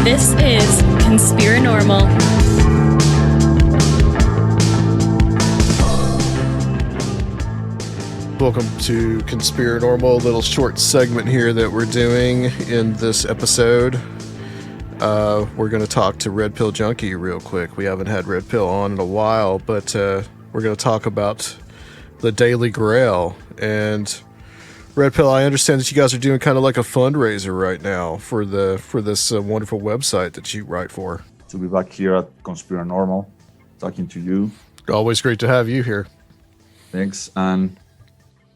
This is Conspirinormal. Welcome to Conspirinormal, a little short segment here that we're doing in this episode. We're going to talk to Red Pill Junkie real quick. We haven't had Red Pill on in a while, but we're going to talk about the Daily Grail. And Red Pill, I understand that you guys are doing kind of like a fundraiser right now for this wonderful website that you write for. To be back here at Conspirinormal, talking to you. Always great to have you here. Thanks. And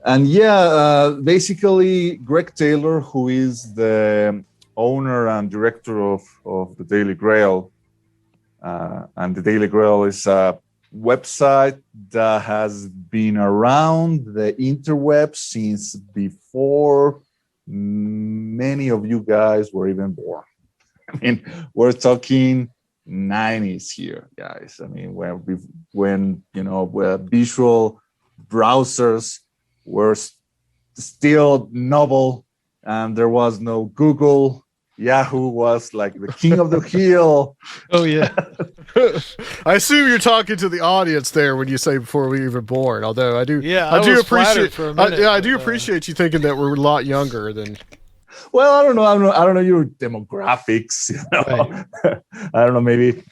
yeah, basically Greg Taylor, who is the owner and director of the Daily Grail, and the Daily Grail is a website that has been around the interweb since before many of you guys were even born. I mean, we're talking 90s here, guys. I mean, when where visual browsers were still novel and there was no Google. Yahoo was like the king of the hill. Oh yeah. I assume you're talking to the audience there when you say before we were even born. Although I do appreciate you thinking that we're a lot younger than. Well, I don't know your demographics. Right. I don't know. Maybe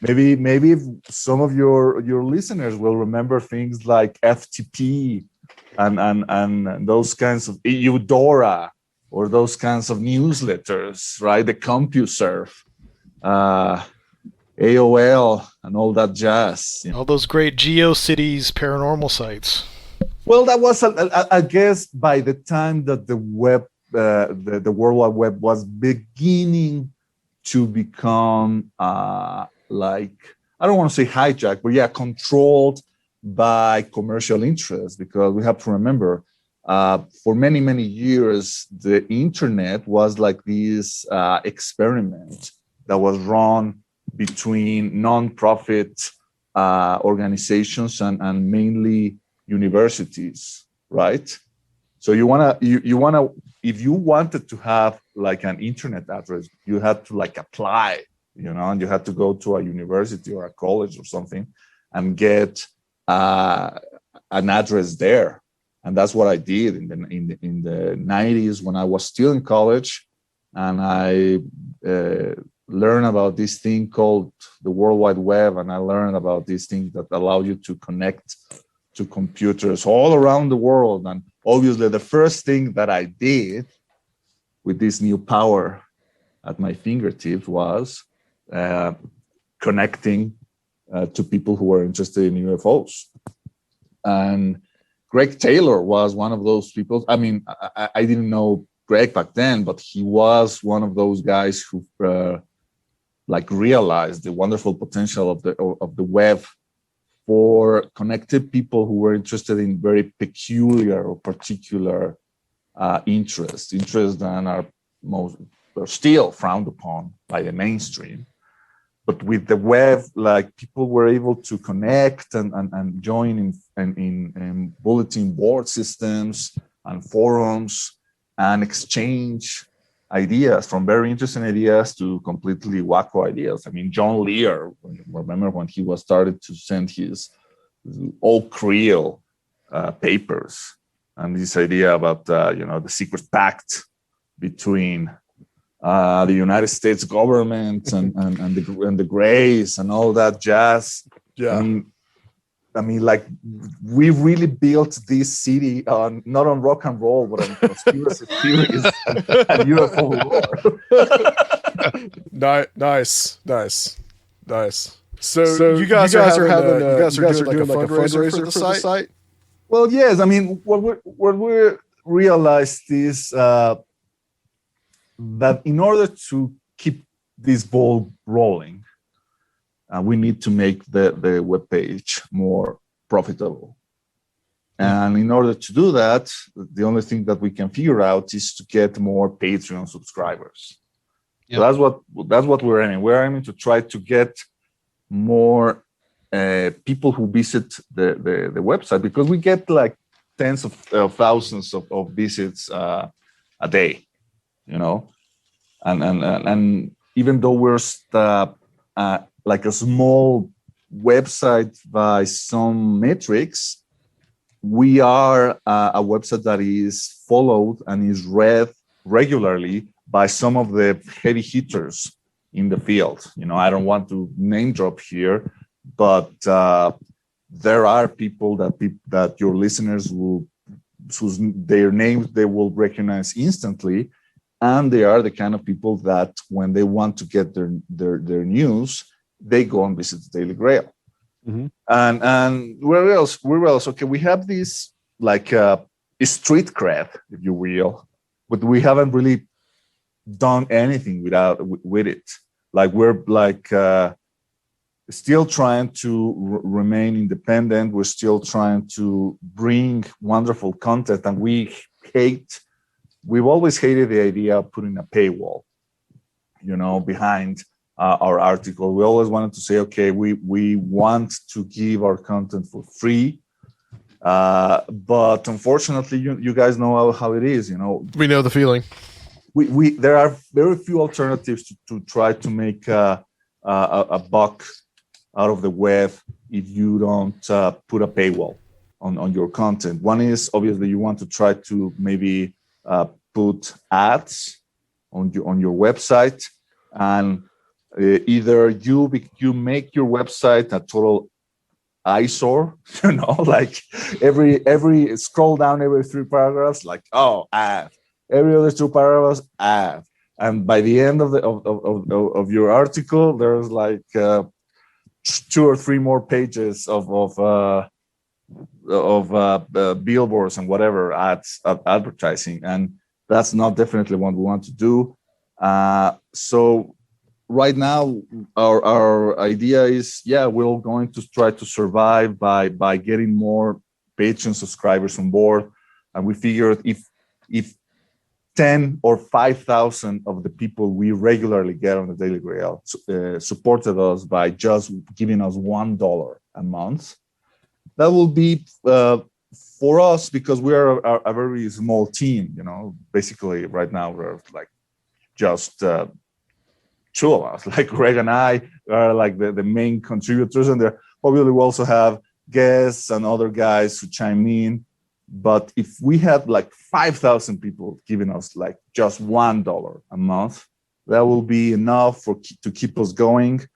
some of your listeners will remember things like FTP and those kinds of Eudora. Or those kinds of newsletters, right? The CompuServe, AOL, and all that jazz. All those great GeoCities paranormal sites. Well, that was, I guess, by the time that the web, the World Wide Web was beginning to become like, I don't want to say hijacked, but yeah, controlled by commercial interests, because we have to remember, for many, many years, the internet was like this experiment that was run between non-profit organizations and mainly universities, right? So you wanna, if you wanted to have like an internet address, you had to like apply, and you had to go to a university or a college or something and get an address there. And that's what I did in the 90s when I was still in college, and I learned about this thing called the World Wide Web, and I learned about these things that allow you to connect to computers all around the world. And obviously, the first thing that I did with this new power at my fingertips was connecting to people who were interested in UFOs. And Greg Taylor was one of those people. I mean, I didn't know Greg back then, but he was one of those guys who realized the wonderful potential of the web for connected people who were interested in very peculiar or particular interests that are still frowned upon by the mainstream. But with the web, like, people were able to connect and join in bulletin board systems and forums and exchange ideas, from very interesting ideas to completely wacko ideas. I mean, John Lear, remember when he was started to send his Occult Roots papers, and this idea about the secret pact between the United States government and the Greys and all that jazz. Yeah. I mean, like, we really built this city not on rock and roll, but on conspiracy theories and UFO lore. Nice. So you guys are doing like a fundraiser for the site? Well, yes. I mean, what we realized is that in order to keep this ball rolling, we need to make the webpage more profitable. And in order to do that, the only thing that we can figure out is to get more Patreon subscribers. Yep. So that's what we're aiming. We're aiming to try to get more people who visit the website, because we get like tens of thousands of visits a day, and even though we're like a small website by some metrics, we are a website that is followed and is read regularly by some of the heavy hitters in the field. I don't want to name drop here, but there are people that your listeners whose their names they will recognize instantly, and they are the kind of people that when they want to get their news, they go and visit the Daily Grail. Mm-hmm. And where else? Okay, we have this like street cred, if you will, but we haven't really done anything with it. Like we're like still trying to remain independent. We're still trying to bring wonderful content, and we've always hated the idea of putting a paywall, behind our article. We always wanted to say, okay, we want to give our content for free. But unfortunately, you guys know how it is, We know the feeling. There are very few alternatives to try to make a buck out of the web if you don't put a paywall on your content. One is obviously you want to try to maybe put ads on your website, and either you make your website a total eyesore, like every scroll down every 3 paragraphs, like ad. Every other 2 paragraphs, ad. And by the end of your article, there's like 2 or 3 more pages of billboards and whatever ads, advertising, and that's not definitely what we want to do. So right now, our idea is, we're going to try to survive by getting more Patreon subscribers on board, and we figured if 10 or 5,000 of the people we regularly get on the Daily Grail supported us by just giving us $1 a month, that will be for us, because we are a very small team. Basically right now we're like just 2 of us, like Greg and I are like the main contributors, and there obviously we also have guests and other guys who chime in. But if we had like 5,000 people giving us like just $1 a month, that will be enough to keep us going.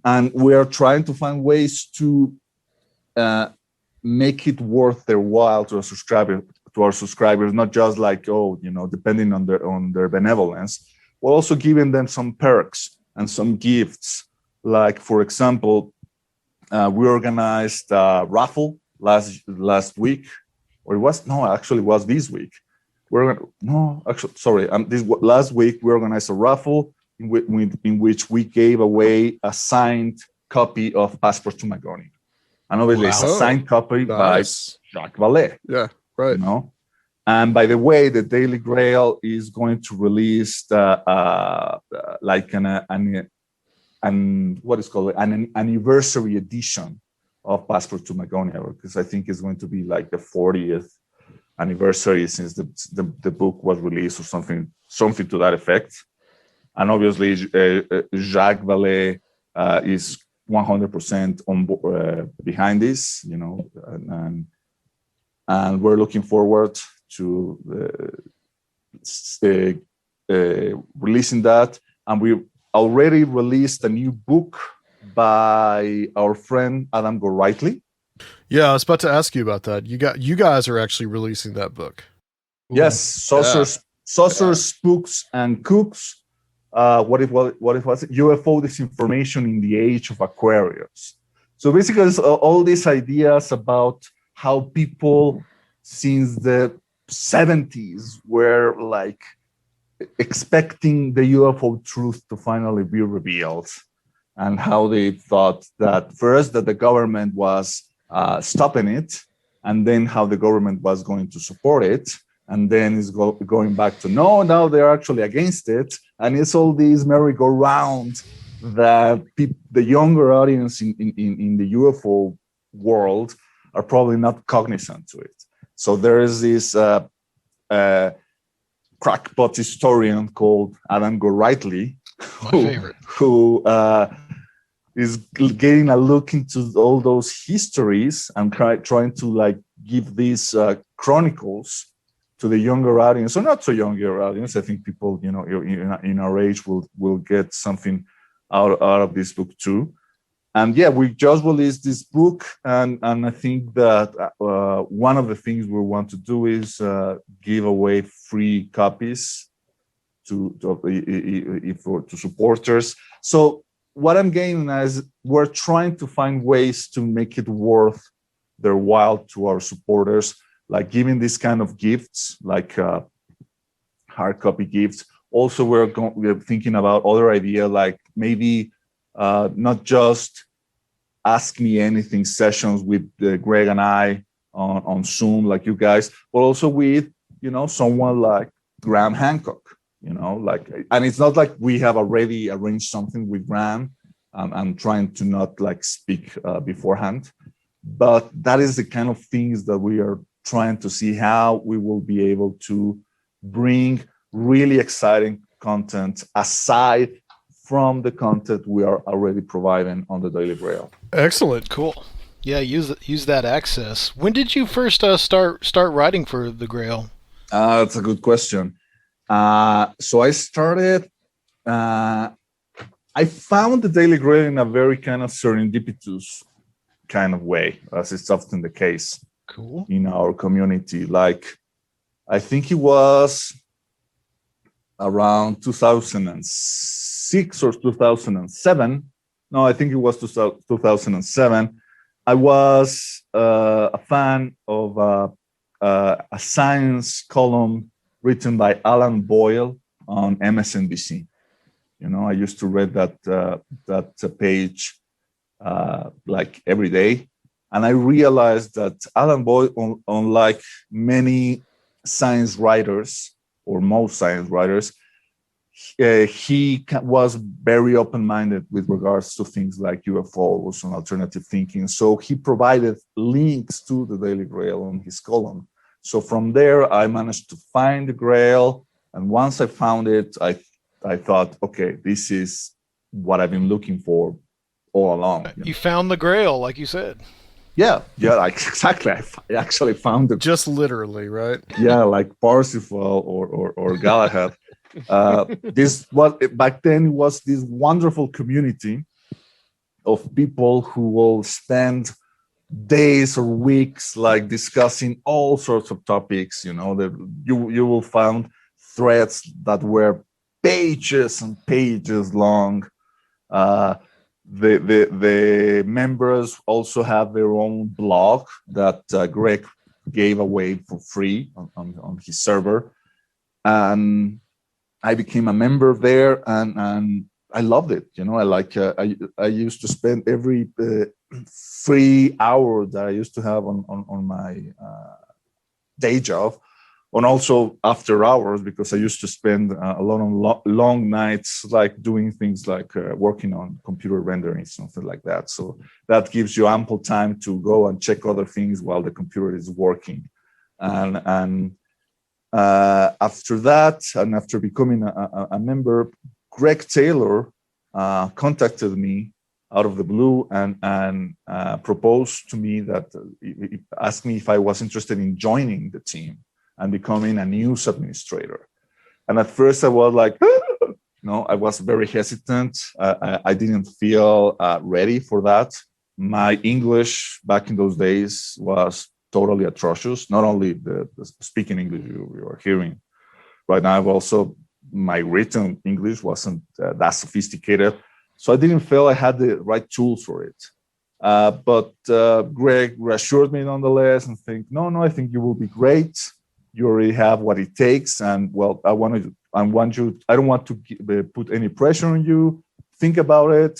And we are trying to find ways to make it worth their while to our subscribers, not just like, depending on their benevolence. We're also giving them some perks and some gifts. Like, for example, we organized a raffle last week. Or it was this week. Last week we organized a raffle in which we gave away a signed copy of Passport to Magoni, and obviously it's a signed copy by Jacques Vallée. Yeah, right. And by the way, the Daily Grail is going to release like an anniversary edition of Passport to Magonia, because I think it's going to be like the 40th anniversary since the book was released, or something to that effect. And obviously, Jacques Vallée is 100% on behind this, and we're looking forward to releasing that. And we already released a new book by our friend Adam Gorightly. Yeah, I was about to ask you about that. You guys are actually releasing that book. Yes, Saucers, Spooks, and Cooks. What it was? UFO disinformation in the age of Aquarius. So basically, it's all these ideas about how people since the 70s were like expecting the UFO truth to finally be revealed, and how they thought that first that the government was stopping it, and then how the government was going to support it, and then it's going back to now they're actually against it, and it's all these merry-go-round that the younger audience in the UFO world are probably not cognizant to it. So there is this crackpot historian called Adam Gorightly My favorite. who is getting a look into all those histories and trying to like give these chronicles to the younger audience, or not so younger audience. I think people, in our age will get something out of this book too. And yeah, we just released this book, and I think that one of the things we want to do is give away free copies to supporters. So what I'm getting is we're trying to find ways to make it worth their while to our supporters, like giving these kind of gifts, like hard copy gifts. Also, we're thinking about other idea, like maybe not just Ask Me Anything sessions with Greg and I on Zoom, like you guys, but also with, someone like Graham Hancock, and it's not like we have already arranged something with Graham. I'm trying to not like speak beforehand, but that is the kind of things that we are trying to see how we will be able to bring really exciting content aside from the content we are already providing on the Daily Grail. Excellent. Cool. Yeah, use that access. When did you first start writing for the Grail? That's a good question. So I started. I found the Daily Grail in a very kind of serendipitous kind of way, as is often the case. Cool. In our community. Like, I think it was around 2006 or 2007. No, I think it was 2007. I was a fan of a science column written by Alan Boyle on MSNBC. I used to read that page like every day. And I realized that Alan Boyle, unlike many science writers, or most science writers, he was very open-minded with regards to things like UFOs and alternative thinking. So he provided links to the Daily Grail on his column. So from there, I managed to find the Grail. And once I found it, I thought, okay, this is what I've been looking for all along. You found the Grail, like you said. Yeah, like exactly. I actually found it. Just literally, right? Yeah, like Parsifal or Galahad. Back then it was this wonderful community of people who will spend days or weeks like discussing all sorts of topics. You will find threads that were pages and pages long. The members also have their own blog that Greg gave away for free on his server, and I became a member there, and I loved it. I used to spend every free hour that I used to have on my day job, and also after hours, because I used to spend a lot of long nights, like doing things like working on computer rendering, something like that. So that gives you ample time to go and check other things while the computer is working. And after that, and after becoming a member, Greg Taylor contacted me out of the blue and proposed to me that, asked me if I was interested in joining the team and becoming a news administrator. And at first I was like, I was very hesitant. I didn't feel ready for that. My English back in those days was totally atrocious. Not only the speaking English you are hearing right now, but also my written English wasn't that sophisticated. So I didn't feel I had the right tools for it. But Greg reassured me nonetheless and think, no, I think you will be great. You already have what it takes, and well, I don't want to put any pressure on you. Think about it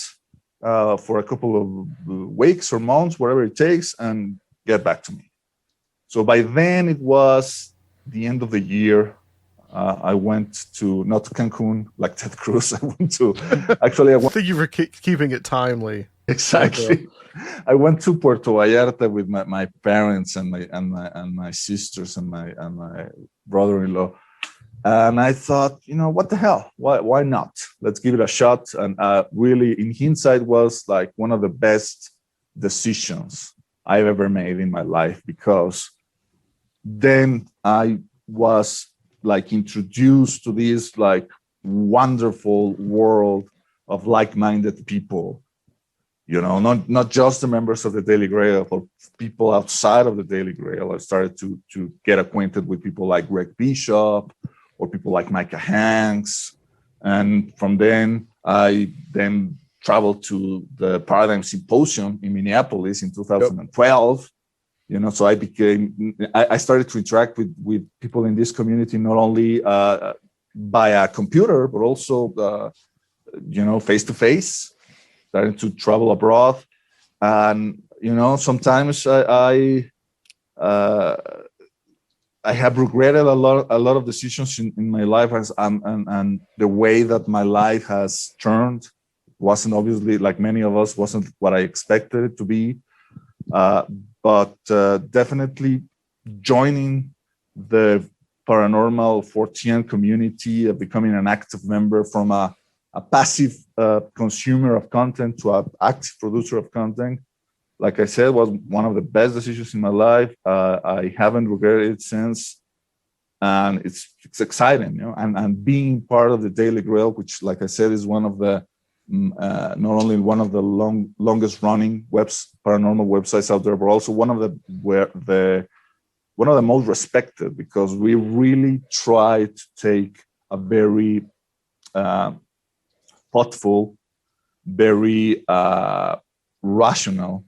for a couple of weeks or months, whatever it takes, and get back to me. So by then it was the end of the year. I went to, not to Cancun like Ted Cruz. I think you were keeping it timely. Exactly. I went to Puerto Vallarta with my parents and my sisters and my brother-in-law, and I thought, what the hell? Why not? let's give it a shot. And really, in hindsight, was like one of the best decisions I've ever made in my life, because then I was like introduced to this like wonderful world of like-minded people, you know, not just the members of the Daily Grail, but people outside of the Daily Grail. I started to get acquainted with people like Greg Bishop or people like Micah Hanks. And from then, I then traveled to the Paradigm Symposium in Minneapolis in 2012. Yep. You know, so I started to interact with people in this community, not only by a computer, but also, you know, face to face. Starting to travel abroad, and you know, sometimes I have regretted a lot of decisions in my life, and the way that my life has turned wasn't, obviously, like many of us, wasn't what I expected it to be. But definitely joining the paranormal 4TN community, becoming an active member from a passive consumer of content to an active producer of content, like I said, was one of the best decisions in my life. I haven't regretted it since, and it's exciting, you know. And being part of the Daily Grail, which, like I said, is one of the not only one of the longest running paranormal websites out there, but also one of the most respected, because we really try to take a very thoughtful, very rational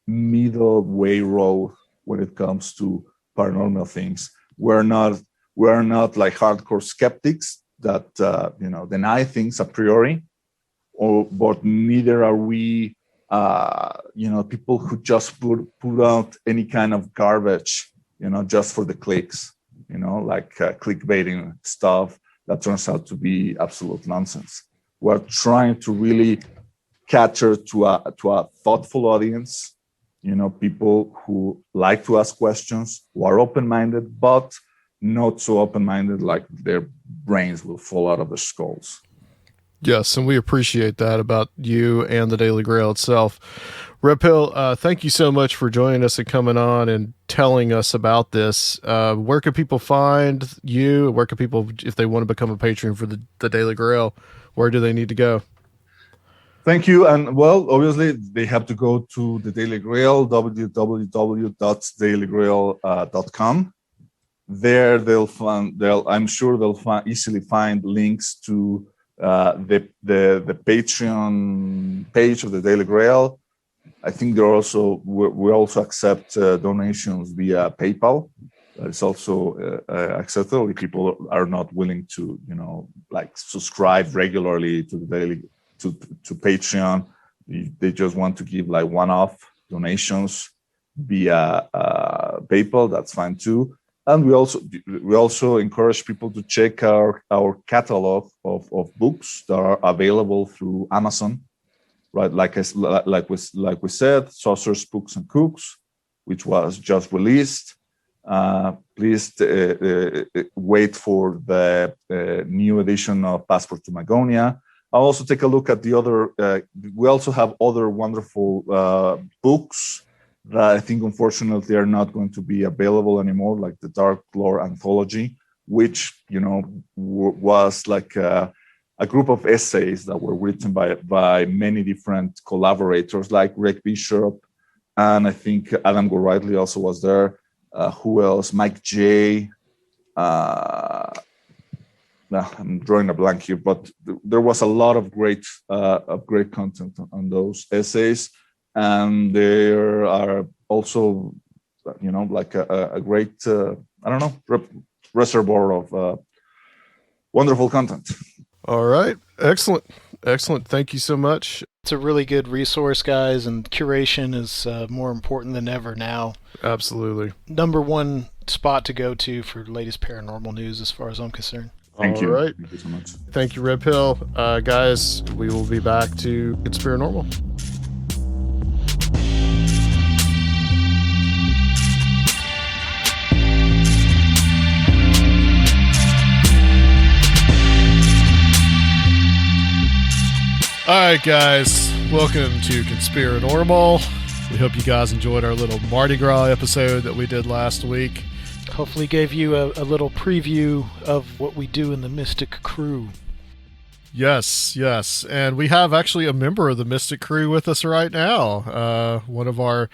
middle way road when it comes to paranormal things. We're not like hardcore skeptics that you know, deny things a priori, but neither are we you know, people who just put out any kind of garbage, you know, just for the clicks, you know, like clickbaiting stuff that turns out to be absolute nonsense. We're trying to really cater to a thoughtful audience, you know, people who like to ask questions, who are open-minded, but not so open-minded like their brains will fall out of their skulls. Yes, and we appreciate that about you and the Daily Grail itself. Red Pill, thank you so much for joining us and coming on and telling us about this. Where can people find you? Where can people, if they want to become a patron for the Daily Grail, where do they need to go? Thank you. And well, obviously, they have to go to the Daily Grail, www.dailygrail.com. There, I'm sure they'll easily find links to the Patreon page of the Daily Grail. I think we also accept donations via PayPal. It's also acceptable if people are not willing to, you know, like subscribe regularly to the daily to Patreon. They just want to give like one-off donations via PayPal. That's fine too. And we also encourage people to check our catalog of books that are available through Amazon, right? Like we said, Saucers, Spooks, and Cooks, which was just released. Please wait for the new edition of Passport to Magonia. I'll also take a look at the other. We also have other wonderful books that I think, unfortunately, are not going to be available anymore, like the Dark Lore Anthology, which, you know, was like a group of essays that were written by many different collaborators, like Greg Bishop, and I think Adam Gorightly also was there. Who else? Mike J. I'm drawing a blank here, but there was a lot of great content on those essays. And there are also, you know, like a great, reservoir of wonderful content. All right. Excellent. Thank you so much. It's a really good resource, guys, and curation is more important than ever now. Absolutely. Number one spot to go to for latest paranormal news, as far as I'm concerned. Thank you. All right. Thank you so much. Thank you, Red Pill. Guys, we will be back to Conspirinormal. All right, guys, welcome to Conspirinormal. We hope you guys enjoyed our little Mardi Gras episode that we did last week. Hopefully gave you a little preview of what we do in the Mystic Crew. Yes, and we have actually a member of the Mystic Crew with us right now. One of our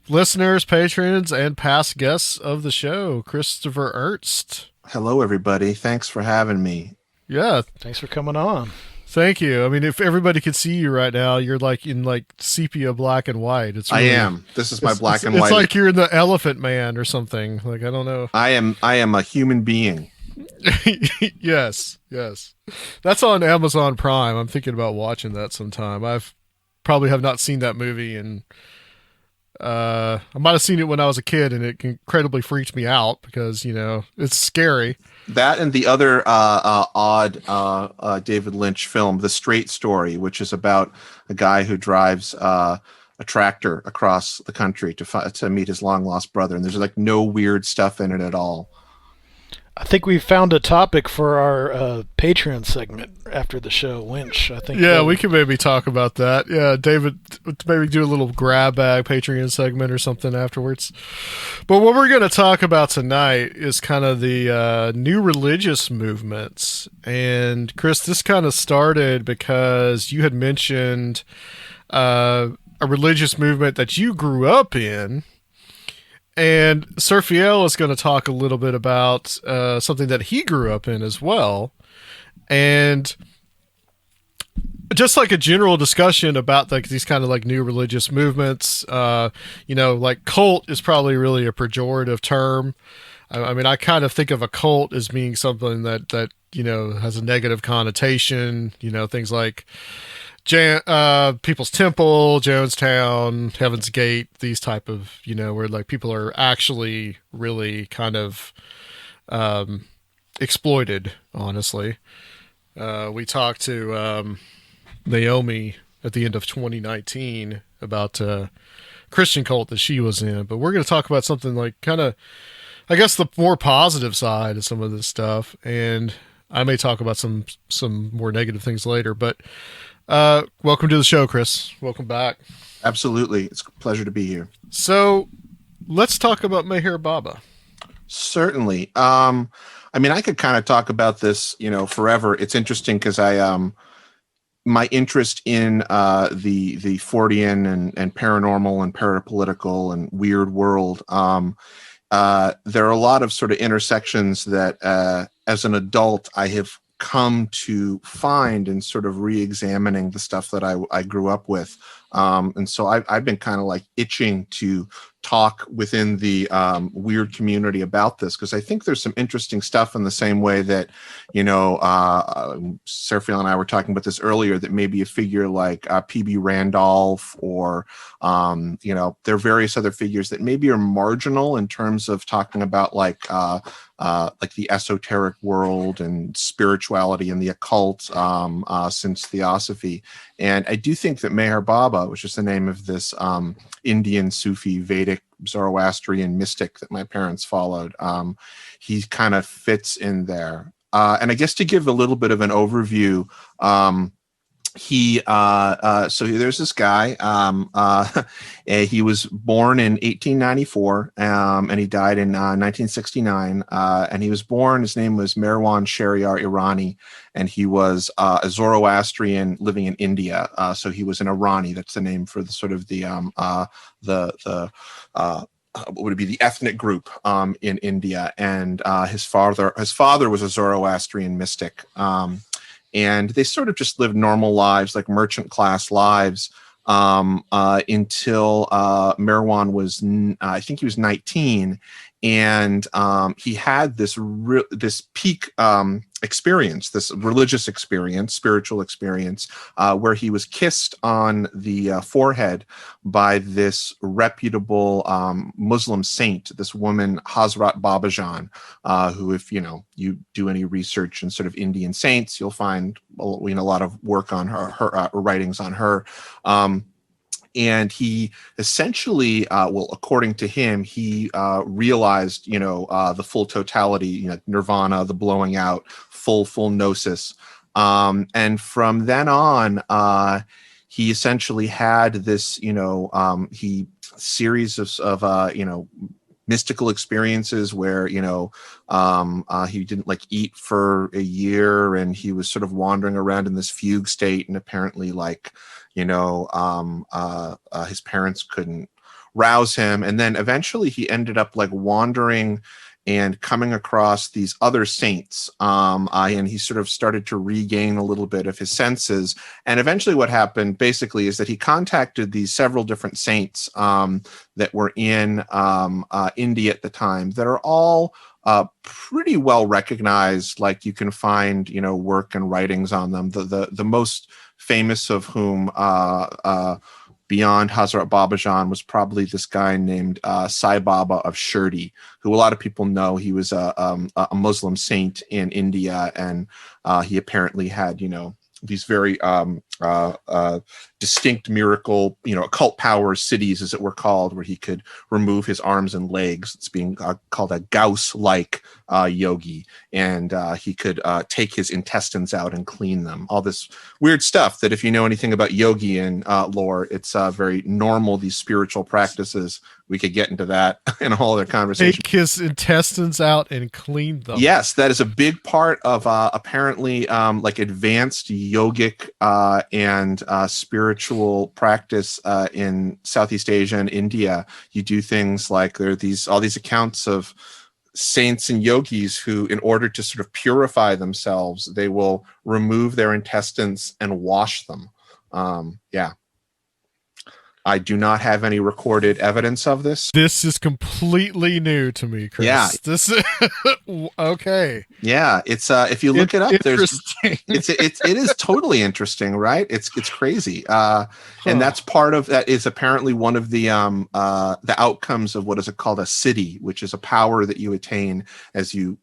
listeners, patrons, and past guests of the show, Christopher Ernst. Hello, everybody. Thanks for having me. Yeah. Thanks for coming on. Thank you. I mean, if everybody could see you right now, you're like in like sepia black and white. It's really, I am. This is my black and white. It's like you're in the Elephant Man or something. Like, I don't know. I am a human being. Yes. That's on Amazon Prime. I'm thinking about watching that sometime. I've probably have not seen that movie, and I might have seen it when I was a kid, and it incredibly freaked me out because, you know, it's scary. That and the other odd David Lynch film, The Straight Story, which is about a guy who drives a tractor across the country to meet his long lost brother, and there's like no weird stuff in it at all. I think we found a topic for our Patreon segment after the show, Lynch. I think. Yeah, we can maybe talk about that. Yeah, David, maybe do a little grab bag Patreon segment or something afterwards. But what we're going to talk about tonight is kind of the new religious movements. And Chris, this kind of started because you had mentioned a religious movement that you grew up in. And Serfiel is going to talk a little bit about something that he grew up in as well. And just like a general discussion about like these kind of like new religious movements, you know, like cult is probably really a pejorative term. I mean, I kind of think of a cult as being something that, you know, has a negative connotation, you know, things like People's Temple, Jonestown, Heaven's Gate, these type of, you know, where like people are actually really kind of exploited, honestly. We talked to Naomi at the end of 2019 about Christian cult that she was in, but we're going to talk about something like kind of, I guess, the more positive side of some of this stuff, and I may talk about some more negative things later, but welcome to the show, Chris. Welcome back. Absolutely. It's a pleasure to be here. So let's talk about Meher Baba. Certainly. I mean, I could kind of talk about this, you know, forever. It's interesting because my interest in the Fortean and paranormal and parapolitical and weird world, there are a lot of sort of intersections that as an adult I have come to find in sort of re-examining the stuff that I grew up with. And so I've been kind of like itching to talk within the weird community about this, because I think there's some interesting stuff in the same way that, you know, Serfiel and I were talking about this earlier, that maybe a figure like P.B. Randolph or, you know, there are various other figures that maybe are marginal in terms of talking about like the esoteric world and spirituality and the occult since Theosophy. And I do think that Meher Baba, which is the name of this Indian Sufi Vedic Zoroastrian mystic that my parents followed, he kind of fits in there. And I guess to give a little bit of an overview, so there's this guy, he was born in 1894, and he died in 1969, and he was born, his name was Merwan Shahryar Irani, and he was a Zoroastrian living in India. So he was an Irani. That's the name for the sort of what would it be, the ethnic group in India. And his father was a Zoroastrian mystic. And they sort of just lived normal lives, like merchant class lives, until Merwan was, I think he was 19, and he had this peak experience, this religious experience, spiritual experience, where he was kissed on the forehead by this reputable Muslim saint, this woman Hazrat Babajan, who, if you do any research in sort of Indian saints, you'll find a lot of work on her writings on her. And he essentially, according to him, he realized, the full totality, nirvana, the blowing out, full gnosis. And from then on, he essentially had this, series of mystical experiences where, he didn't like eat for a year, and he was sort of wandering around in this fugue state, and apparently his parents couldn't rouse him. And then eventually he ended up like wandering and coming across these other saints, and he sort of started to regain a little bit of his senses. And eventually what happened basically is that he contacted these several different saints that were in India at the time that are all pretty well recognized. Like you can find, work and writings on them. The most famous of whom, beyond Hazrat Babajan, was probably this guy named Sai Baba of Shirdi, who a lot of people know. He was a Muslim saint in India, and he apparently had, these very distinct miracle, occult power cities, as it were called, where he could remove his arms and legs. It's being called a Gauss-like yogi, and he could take his intestines out and clean them. All this weird stuff that, if you know anything about yogi lore, it's very normal, these spiritual practices. We could get into that in a whole other conversation. Take his intestines out and clean them. Yes, that is a big part of apparently advanced yogic and spiritual practice in Southeast Asia and India. You do things like there are all these accounts of saints and yogis who, in order to sort of purify themselves, they will remove their intestines and wash them. I do not have any recorded evidence of this. This is completely new to me, Chris. Yeah. This is okay. Yeah, it's if you look it up, it is totally interesting, right? It's crazy. And that's part of that is apparently one of the outcomes of what is called a siddhi, which is a power that you attain as you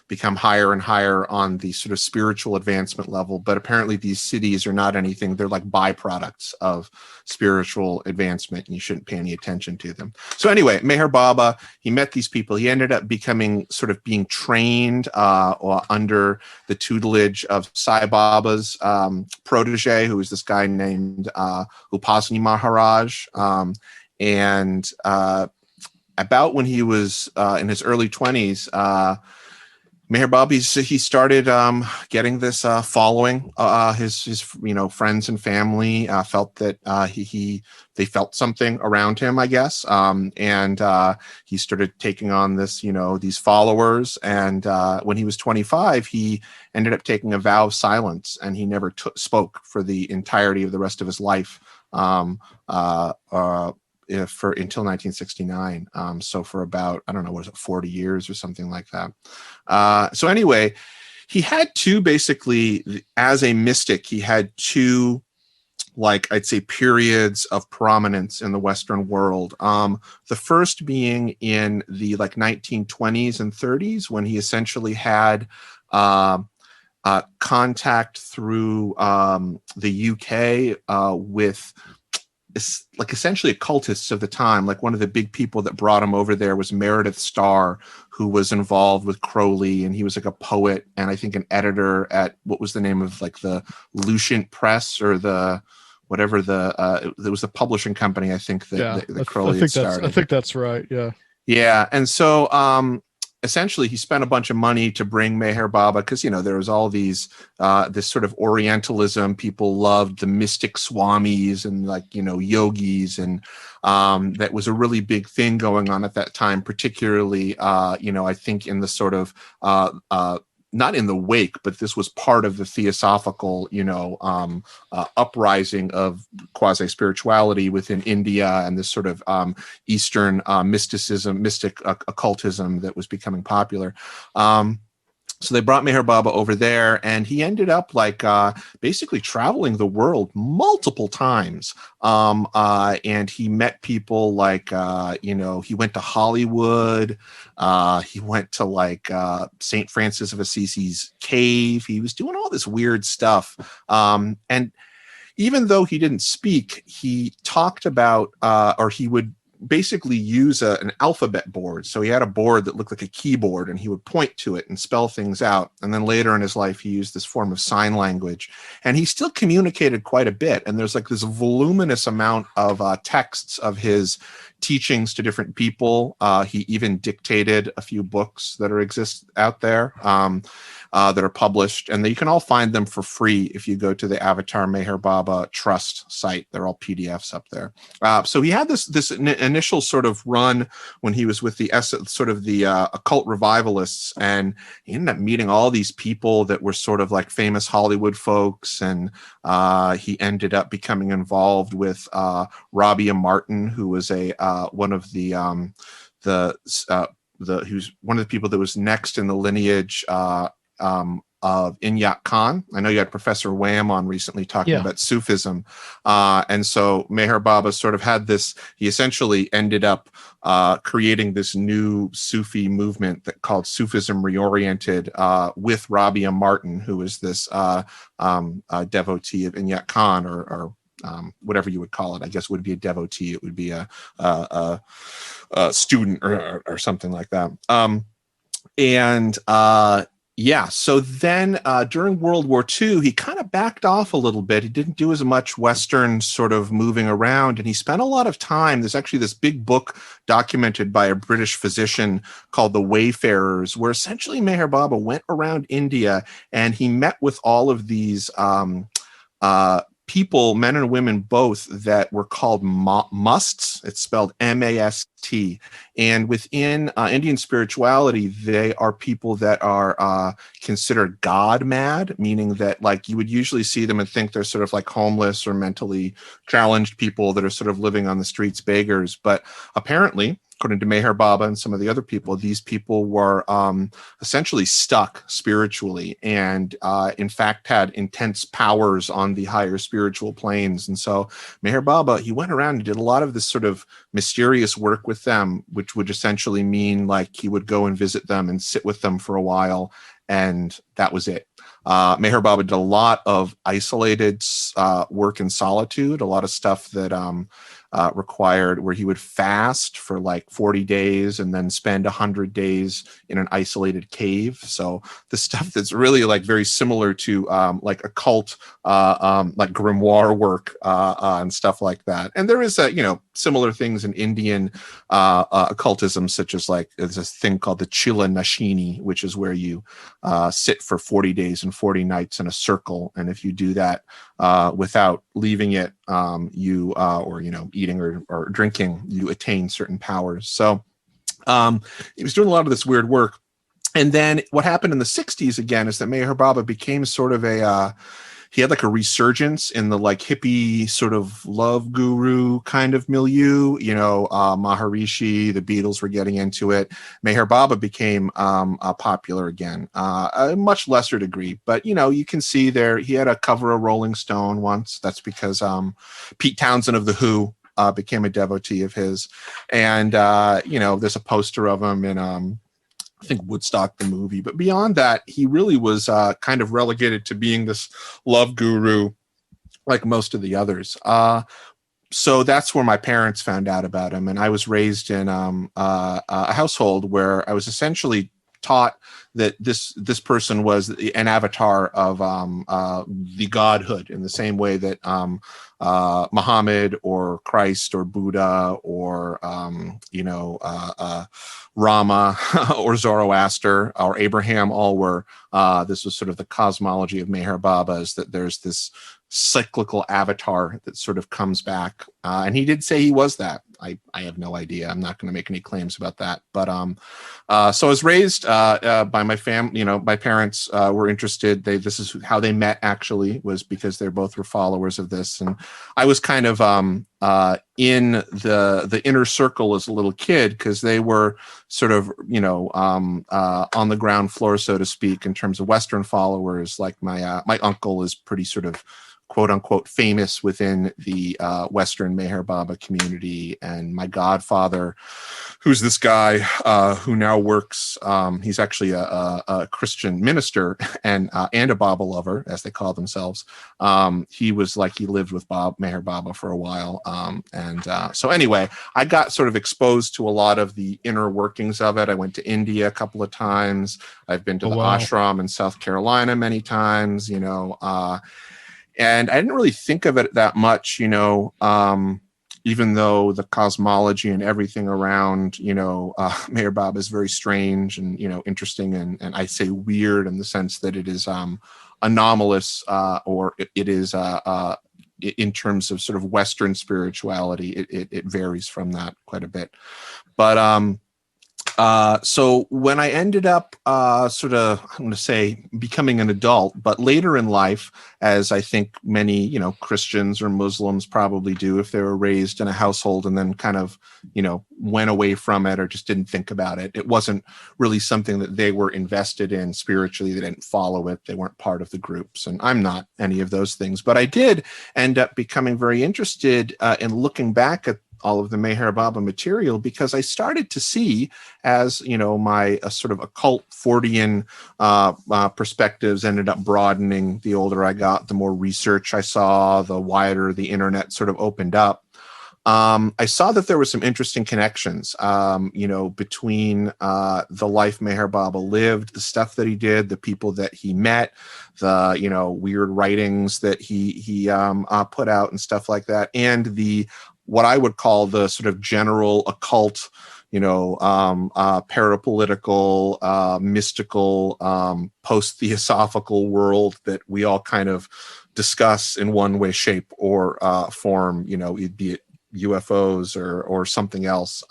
become higher and higher on the sort of spiritual advancement level. But apparently these siddhis are not anything; they're like byproducts of spiritual advancement, and you shouldn't pay any attention to them. So anyway, Meher Baba, he met these people. He ended up being trained under the tutelage of Sai Baba's protege, who was this guy named Upasani Maharaj. And about when he was in his early 20s, Meher Baba, he started getting this following. His friends and family felt that they felt something around him, I guess, and he started taking on these followers. And when he was 25, he ended up taking a vow of silence, and he never spoke for the entirety of the rest of his life. Until 1969. So for about, 40 years or something like that. So anyway, he had basically, as a mystic, he had two, I'd say, periods of prominence in the Western world. The first being in the 1920s and 30s, when he essentially had contact through the UK with essentially occultists of the time. Like one of the big people that brought him over there was Meredith Starr, who was involved with Crowley, and he was a poet and I think an editor at what was the name of the Lucent Press, or there was the publishing company, I think that Crowley had started. I think that's right. Yeah. Yeah. And so essentially he spent a bunch of money to bring Meher Baba, because there was all these this sort of Orientalism. People loved the mystic swamis and yogis, and that was a really big thing going on at that time, particularly I think in the sort of not in the wake, but this was part of the theosophical, uprising of quasi-spirituality within India, and this sort of Eastern mystic occultism that was becoming popular. So they brought Meher Baba over there, and he ended up basically traveling the world multiple times. And he met people he went to Hollywood. He went to St. Francis of Assisi's cave. He was doing all this weird stuff. And even though he didn't speak, he talked about, or he would basically use an alphabet board. So he had a board that looked like a keyboard, and he would point to it and spell things out. And then later in his life, he used this form of sign language, and he still communicated quite a bit. And there's like this voluminous amount of texts of his teachings to different people. He even dictated a few books that exist out there that are published, and you can all find them for free if you go to the Avatar Meher Baba Trust site. They're all PDFs up there. So he had this initial sort of run when he was with the occult revivalists, and he ended up meeting all these people that were sort of like famous Hollywood folks, and he ended up becoming involved with Rabia Martin, who was one of the who's one of the people that was next in the lineage of Inyat Khan. I know you had Professor Wham on recently talking about Sufism. And so Meher Baba sort of had this, he essentially ended up creating this new Sufi movement that called Sufism Reoriented with Rabia Martin, who is this devotee of Inyat Khan, or whatever you would call it. I guess it would be a devotee. It would be a student or something like that. So then during World War II, he kind of backed off a little bit. He didn't do as much Western sort of moving around, and he spent a lot of time. There's actually this big book documented by a British physician called The Wayfarers, where essentially Meher Baba went around India and he met with all of these people, men and women both, that were called musts. It's spelled M-A-S-T. And within Indian spirituality, they are people that are considered God mad, meaning that like you would usually see them and think they're sort of like homeless or mentally challenged people that are sort of living on the streets, beggars. But apparently, according to Meher Baba and some of the other people, these people were essentially stuck spiritually, and in fact had intense powers on the higher spiritual planes. And so Meher Baba, he went around and did a lot of this sort of mysterious work with them, which would essentially mean like he would go and visit them and sit with them for a while, and that was it. Meher Baba did a lot of isolated work in solitude, a lot of stuff that required where he would fast for like 40 days and then spend 100 days in an isolated cave. So the stuff that's really like very similar to like occult, like grimoire work and stuff like that. And there is similar things in Indian occultism, such as like there's this thing called the Chila Nashini, which is where you sit for 40 days and 40 nights in a circle. And if you do that without leaving it, eating or drinking, you attain certain powers. So he was doing a lot of this weird work. And then what happened in the 60s again is that Meher Baba became sort of he had like a resurgence in the like hippie sort of love guru kind of milieu. Maharishi, the Beatles were getting into it. Meher Baba became popular again, a much lesser degree. But, you can see there, he had a cover of Rolling Stone once. That's because Pete Townsend of The Who became a devotee of his. And, there's a poster of him in I think Woodstock, the movie. But beyond that, he really was kind of relegated to being this love guru like most of the others. So that's where my parents found out about him. And I was raised in a household where I was essentially taught that this person was an avatar of the godhood, in the same way that Muhammad or Christ or Buddha or Rama or Zoroaster or Abraham all were. This was sort of the cosmology of Meher Baba, is that there's this cyclical avatar that sort of comes back. And he did say he was that. I have no idea. I'm not going to make any claims about that. But so I was raised by my family. My parents were interested. This is how they met, actually, was because they both were followers of this. And I was kind of in the inner circle as a little kid, because they were sort of, on the ground floor, so to speak, in terms of Western followers. Like my uncle is pretty sort of quote unquote famous within the Western Meher Baba community. And my godfather, who's this guy who now works, he's actually a Christian minister and a Baba lover, as they call themselves. He lived with Meher Baba for a while. So anyway, I got sort of exposed to a lot of the inner workings of it. I went to India a couple of times. I've been to the ashram in South Carolina many times, and I didn't really think of it that much, even though the cosmology and everything around, Meher Baba is very strange and, interesting. And I say weird in the sense that it is anomalous, or it is in terms of sort of Western spirituality. It varies from that quite a bit. But so when I ended up I'm going to say becoming an adult, but later in life, as I think many, Christians or Muslims probably do if they were raised in a household and then kind of, went away from it or just didn't think about it. It wasn't really something that they were invested in spiritually. They didn't follow it. They weren't part of the groups. And I'm not any of those things, but I did end up becoming very interested in looking back at all of the Meher Baba material, because I started to see, as my sort of occult Fortean perspectives ended up broadening. The older I got, the more research I saw, the wider the internet sort of opened up. I saw that there were some interesting connections, between the life Meher Baba lived, the stuff that he did, the people that he met, the weird writings that he put out and stuff like that, and what I would call the sort of general occult, parapolitical, mystical, post-theosophical world that we all kind of discuss in one way, shape, or form, be it UFOs or something else.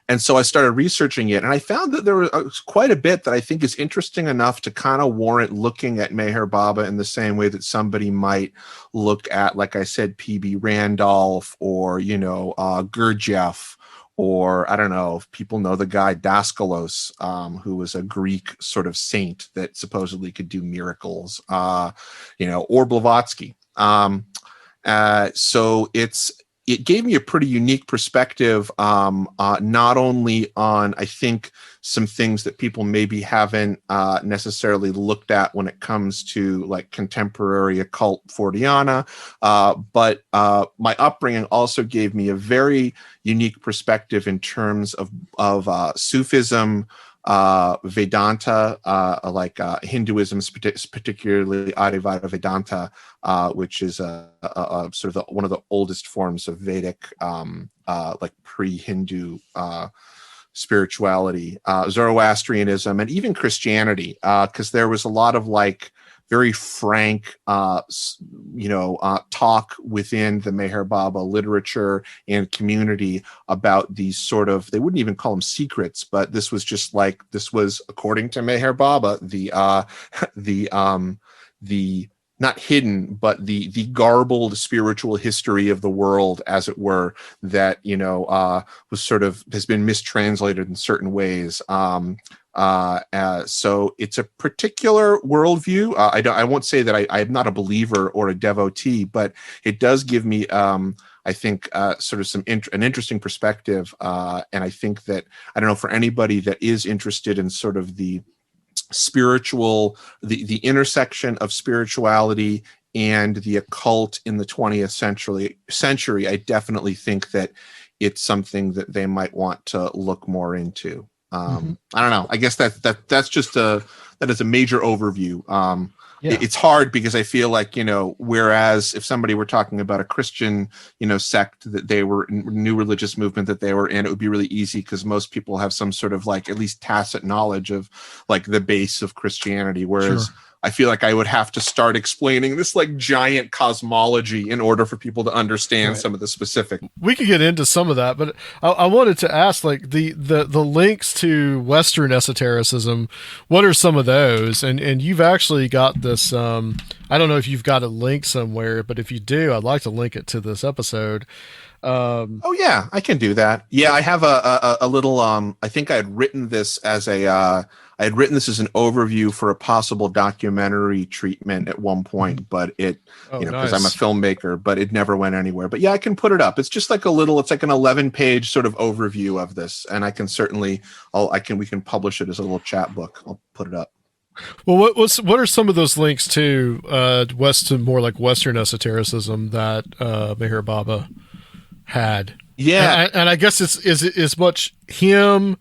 And so I started researching it, and I found that there was quite a bit that I think is interesting enough to kind of warrant looking at Meher Baba in the same way that somebody might look at, like I said, P.B. Randolph or, Gurdjieff, or I don't know if people know the guy Daskalos, who was a Greek sort of saint that supposedly could do miracles, or Blavatsky. So it gave me a pretty unique perspective, not only on, I think, some things that people maybe haven't necessarily looked at when it comes to like contemporary occult Forteana, but my upbringing also gave me a very unique perspective in terms of Sufism, Vedanta, like Hinduism, particularly Advaita Vedanta, which is sort of one of the oldest forms of Vedic, like pre-Hindu spirituality, Zoroastrianism, and even Christianity, because there was a lot of like very frank, talk within the Meher Baba literature and community about these sort of, they wouldn't even call them secrets, but this was just like, this was, according to Meher Baba, the not hidden, but the garbled spiritual history of the world, as it were, that, was sort of, has been mistranslated in certain ways. So it's a particular worldview. I won't say that I'm not a believer or a devotee, but it does give me, I think, sort of an interesting perspective. And I think that, I don't know, for anybody that is interested in sort of the spiritual, the intersection of spirituality and the occult in the 20th century, I definitely think that it's something that they might want to look more into. I don't know. I guess that's just that is a major overview. It's hard because I feel like, whereas if somebody were talking about a Christian, sect that they were new religious movement that they were in, it would be really easy because most people have some sort of like at least tacit knowledge of like the base of Christianity. Whereas I feel like I would have to start explaining this like giant cosmology in order for people to understand some of the specific. We could get into some of that, but I wanted to ask, like the links to Western esotericism. What are some of those? And you've actually got this. I don't know if you've got a link somewhere, but if you do, I'd like to link it to this episode. Oh yeah, I can do that. Yeah, I have a little. I think I had written this as a I had written this as an overview for a possible documentary treatment at one point, but it, because I'm a filmmaker, but it never went anywhere. But yeah, I can put it up. It's just like it's like an 11-page sort of overview of this, and I can certainly, we can publish it as a little chat book. I'll put it up. Well, what are some of those links to more like Western esotericism that Meher Baba had? Yeah, and I guess it's as much him,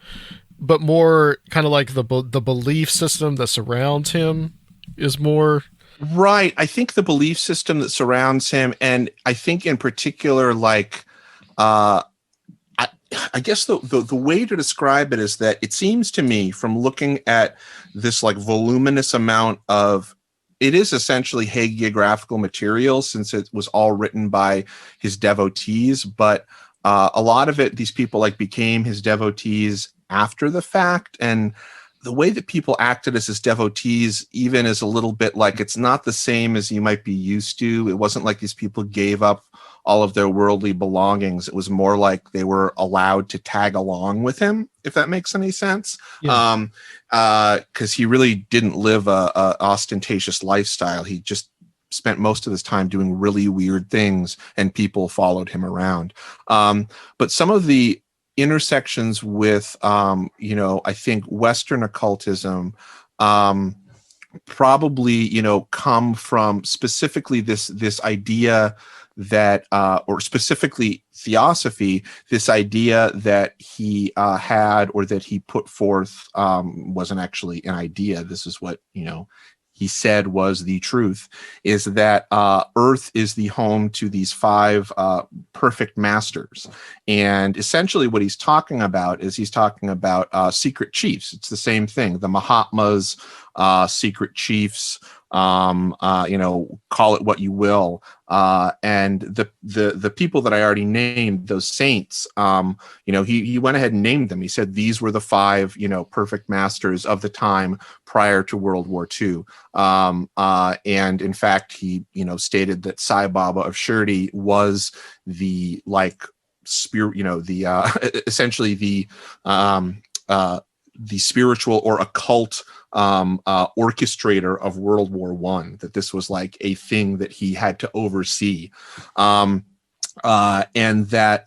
but more kind of like the belief system that surrounds him is more right. I think the belief system that surrounds him, and I think in particular, like, I guess the way to describe it is that it seems to me, from looking at this like voluminous amount of, it is essentially hagiographical material, since it was all written by his devotees, but a lot of it, these people like became his devotees after the fact, and the way that people acted as his devotees even is a little bit like, it's not the same as you might be used to. It wasn't like these people gave up all of their worldly belongings. It was more like they were allowed to tag along with him, if that makes any sense. Yeah. Because he really didn't live a ostentatious lifestyle. He just spent most of his time doing really weird things, and people followed him around. But some of the intersections with, I think Western occultism probably, come from specifically this idea that, or specifically theosophy, this idea that he had, or that he put forth, wasn't actually an idea. This is what, he said was the truth, is that Earth is the home to these 5 perfect masters. And essentially what he's talking about is secret chiefs. It's the same thing. The Mahatmas, secret chiefs, call it what you will. And the people that I already named, those saints, he went ahead and named them. He said these were the 5, perfect masters of the time prior to World War II. And in fact, he, stated that Sai Baba of Shirdi was the spirit, essentially the spiritual or occult orchestrator of World War I, that this was like a thing that he had to oversee. And that,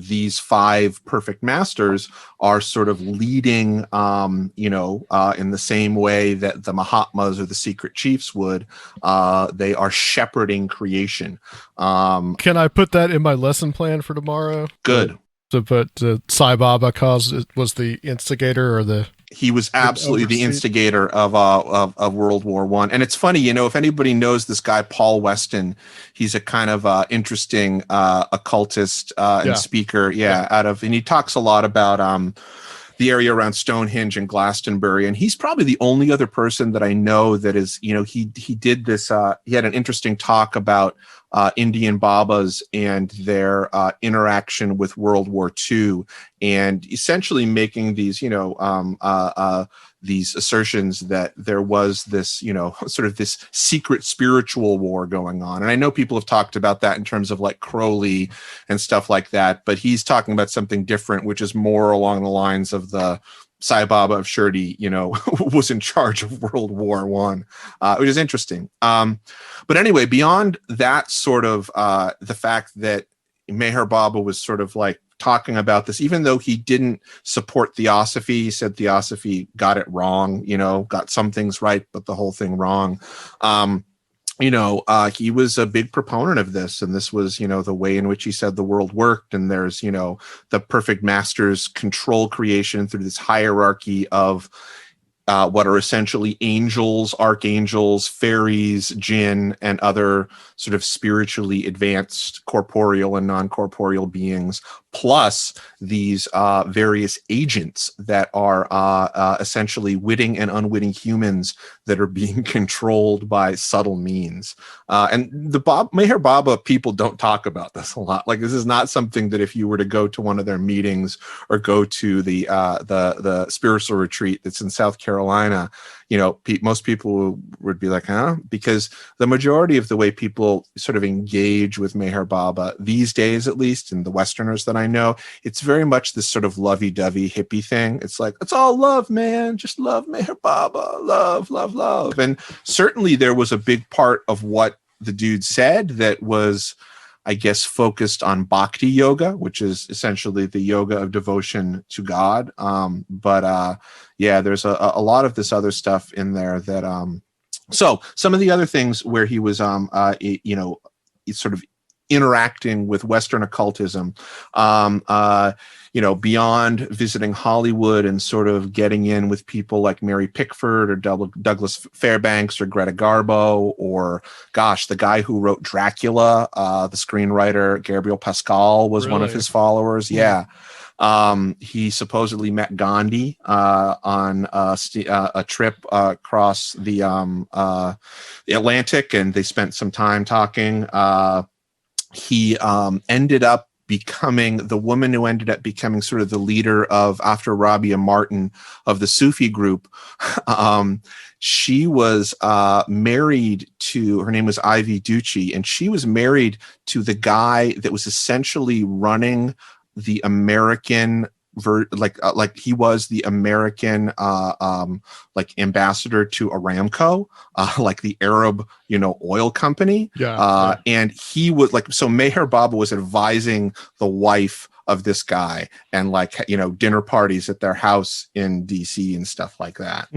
these 5 perfect masters are sort of leading, in the same way that the Mahatmas or the secret chiefs would. They are shepherding creation. Can I put that in my lesson plan for tomorrow? Good. To put Sai Baba was the instigator, or he was absolutely the instigator of World War I. And it's funny, if anybody knows this guy, Paul Weston, he's a kind of interesting occultist and speaker. And he talks a lot about the area around Stonehenge and Glastonbury. And he's probably the only other person that I know that is, he did this, he had an interesting talk about Indian Babas and their interaction with World War II, and essentially making these, these assertions that there was this, sort of this secret spiritual war going on. And I know people have talked about that in terms of like Crowley and stuff like that, but he's talking about something different, which is more along the lines of the Sai Baba of Shirdi, was in charge of World War I, which is interesting. But anyway, beyond that sort of the fact that Meher Baba was sort of like talking about this, even though he didn't support theosophy, he said theosophy got it wrong, got some things right, but the whole thing wrong. He was a big proponent of this, and this was, the way in which he said the world worked. And there's, the perfect masters control creation through this hierarchy of what are essentially angels, archangels, fairies, jinn, and other sort of spiritually advanced corporeal and non-corporeal beings, plus these various agents that are essentially witting and unwitting humans that are being controlled by subtle means. And the Meher Baba people don't talk about this a lot. Like, this is not something that if you were to go to one of their meetings or go to the spiritual retreat that's in South Carolina, most people would be like, huh? Because the majority of the way people sort of engage with Meher Baba these days, at least in the Westerners that I know, it's very much this sort of lovey-dovey hippie thing. It's like, it's all love, man. Just love Meher Baba. Love, love, love. And certainly there was a big part of what the dude said that was, I guess, focused on bhakti yoga, which is essentially the yoga of devotion to God. There's a lot of this other stuff in there that, so some of the other things where he was, sort of interacting with Western occultism, beyond visiting Hollywood and sort of getting in with people like Mary Pickford or Douglas Fairbanks or Greta Garbo, or the guy who wrote Dracula, the screenwriter Gabriel Pascal was one of his followers. Yeah. He supposedly met Gandhi on a trip across the Atlantic, and they spent some time talking. He ended up becoming the woman who ended up becoming sort of the leader of, after Rabia Martin, of the Sufi group. She was married to, her name was Ivy Ducci, and she was married to the guy that was essentially running the American he was the American ambassador to Aramco, like the Arab oil company. And he was so Meher Baba was advising the wife of this guy, and dinner parties at their house in DC and stuff like that.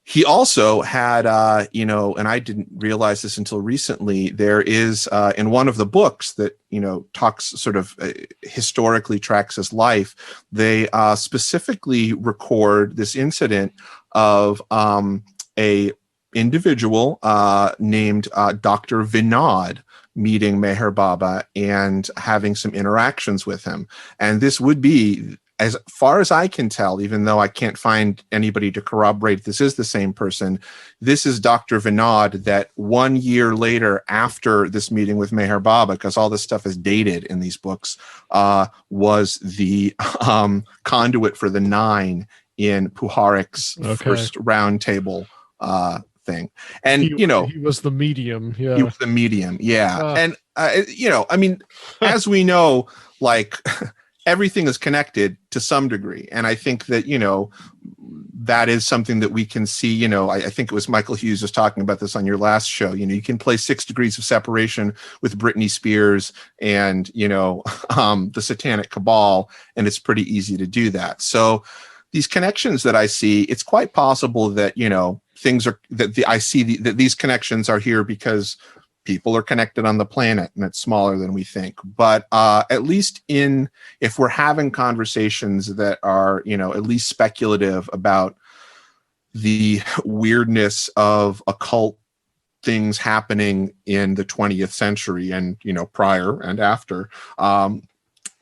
He also had, and I didn't realize this until recently, there is in one of the books that, talks sort of historically tracks his life, they specifically record this incident of a individual named Dr. Vinod meeting Meher Baba and having some interactions with him. And this would be, as far as I can tell, even though I can't find anybody to corroborate this is the same person, this is Dr. Vinod that 1 year later, after this meeting with Meher Baba, because all this stuff is dated in these books, was the conduit for the Nine in Puharich's first round table thing. And, he was the medium. Yeah. He was the medium. Yeah. And, as we know, everything is connected to some degree. And I think that, that is something that we can see, I think it was Michael Hughes was talking about this on your last show. You can play 6 Degrees of Separation with Britney Spears and, the Satanic Cabal, and it's pretty easy to do that. So these connections that I see, it's quite possible that, that these connections are here because people are connected on the planet and it's smaller than we think. But at least if we're having conversations that are, at least speculative about the weirdness of occult things happening in the 20th century and, prior and after,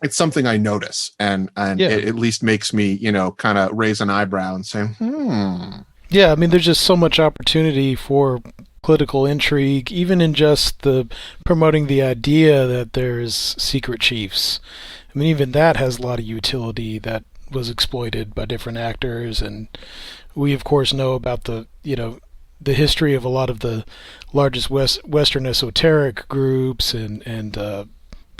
it's something I notice. And it at least makes me, kind of raise an eyebrow and say, Yeah, there's just so much opportunity for political intrigue, even in just the promoting the idea that there's secret chiefs. Even that has a lot of utility that was exploited by different actors, and we of course know about the history of a lot of the largest Western esoteric groups and the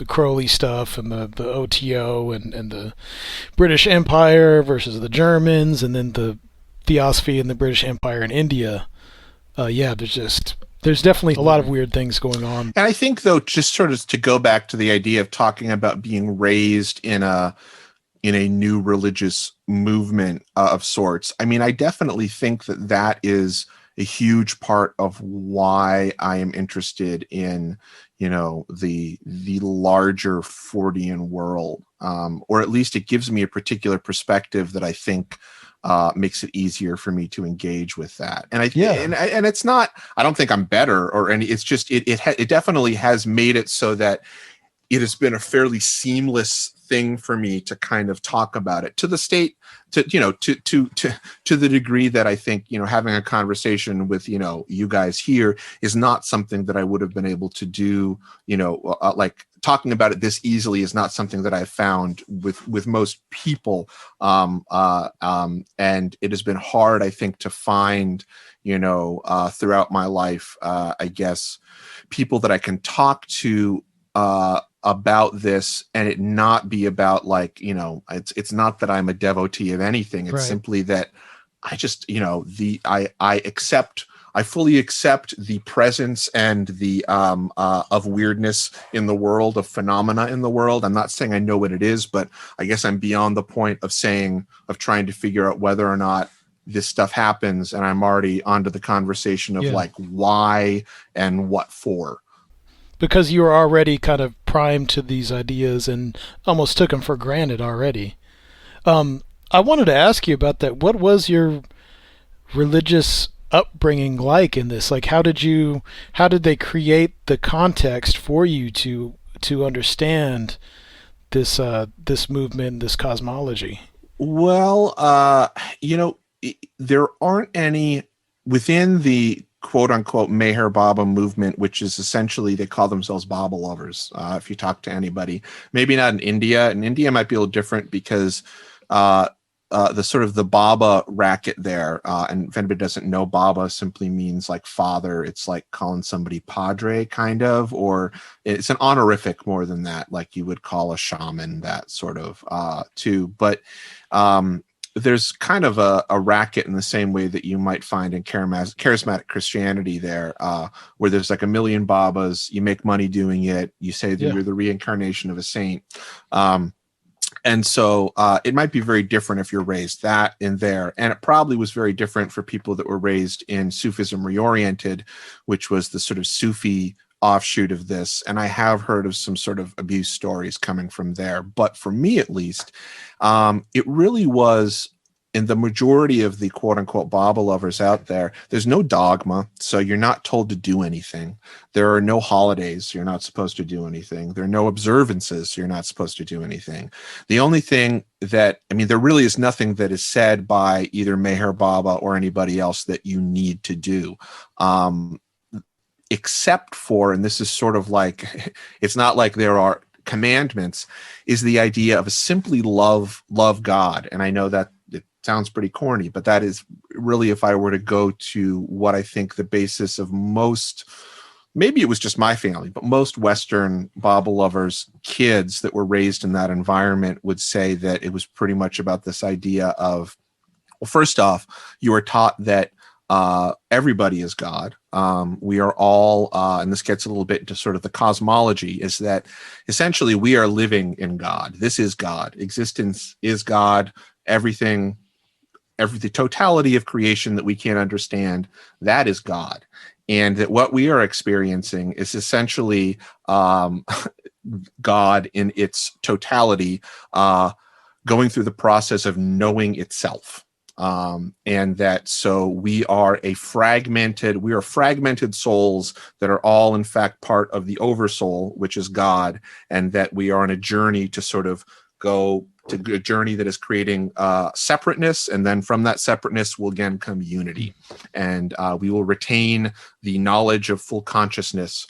Crowley stuff and the OTO and the British Empire versus the Germans, and then the Theosophy in the British Empire in India. There's definitely a lot of weird things going on. And I think, though, just sort of to go back to the idea of talking about being raised in a new religious movement of sorts, I definitely think that is a huge part of why I am interested in, the larger Fortean world, or at least it gives me a particular perspective that I think makes it easier for me to engage with that. And and it's not, I don't think I'm better or any, it's just, it definitely has made it so that it has been a fairly seamless thing for me to kind of talk about it to the state, to the degree that I think, having a conversation with, you guys here is not something that I would have been able to do, like talking about it this easily is not something that I've found with most people. And it has been hard, I think, to find, throughout my life, I guess, people that I can talk to, about this and it not be about like, it's not that I'm a devotee of anything. It's simply that I just, I fully accept the presence and the of weirdness in the world, of phenomena in the world. I'm not saying I know what it is, but I guess I'm beyond the point of trying to figure out whether or not this stuff happens. And I'm already onto the conversation of like why and what for. Because you were already kind of primed to these ideas and almost took them for granted already. I wanted to ask you about that. What was your religious upbringing like in this? Like, how did they create the context for you to understand this movement, this cosmology? Well, there aren't any within the quote unquote Meher Baba movement, which is essentially, they call themselves Baba lovers. If you talk to anybody, maybe not in India. In India, it might be a little different because the sort of the Baba racket there, and if anybody doesn't know, Baba simply means like father. It's like calling somebody padre, kind of, or it's an honorific more than that, like you would call a shaman, that sort of too. But there's kind of a racket in the same way that you might find in charismatic Christianity there, where there's like a million Babas, you make money doing it, you say that you're the reincarnation of a saint. And so it might be very different if you're raised that in there. And it probably was very different for people that were raised in Sufism Reoriented, which was the sort of Sufi offshoot of this. And I have heard of some sort of abuse stories coming from there. But for me, at least, it really was, in the majority of the quote unquote Baba lovers out there, there's no dogma. So you're not told to do anything. There are no holidays. You're not supposed to do anything. There are no observances. You're not supposed to do anything. The only thing there really is nothing that is said by either Meher Baba or anybody else that you need to do. Except for, and this is sort of like, it's not like there are commandments, is the idea of simply love God. And I know that it sounds pretty corny, but that is really, if I were to go to what I think the basis of most, maybe it was just my family, but most Western Baba lovers, kids that were raised in that environment, would say that it was pretty much about this idea of, well, first off, you were taught that everybody is God. We are all, and this gets a little bit into sort of the cosmology, is that essentially we are living in God. This is God. Existence is God. Everything, the totality of creation that we can't understand, that is God. And that what we are experiencing is essentially God in its totality, going through the process of knowing itself. And that so we are fragmented souls that are all in fact part of the oversoul, which is God, and that we are on a journey to sort of go to a journey that is creating separateness, and then from that separateness will again come unity, and we will retain the knowledge of full consciousness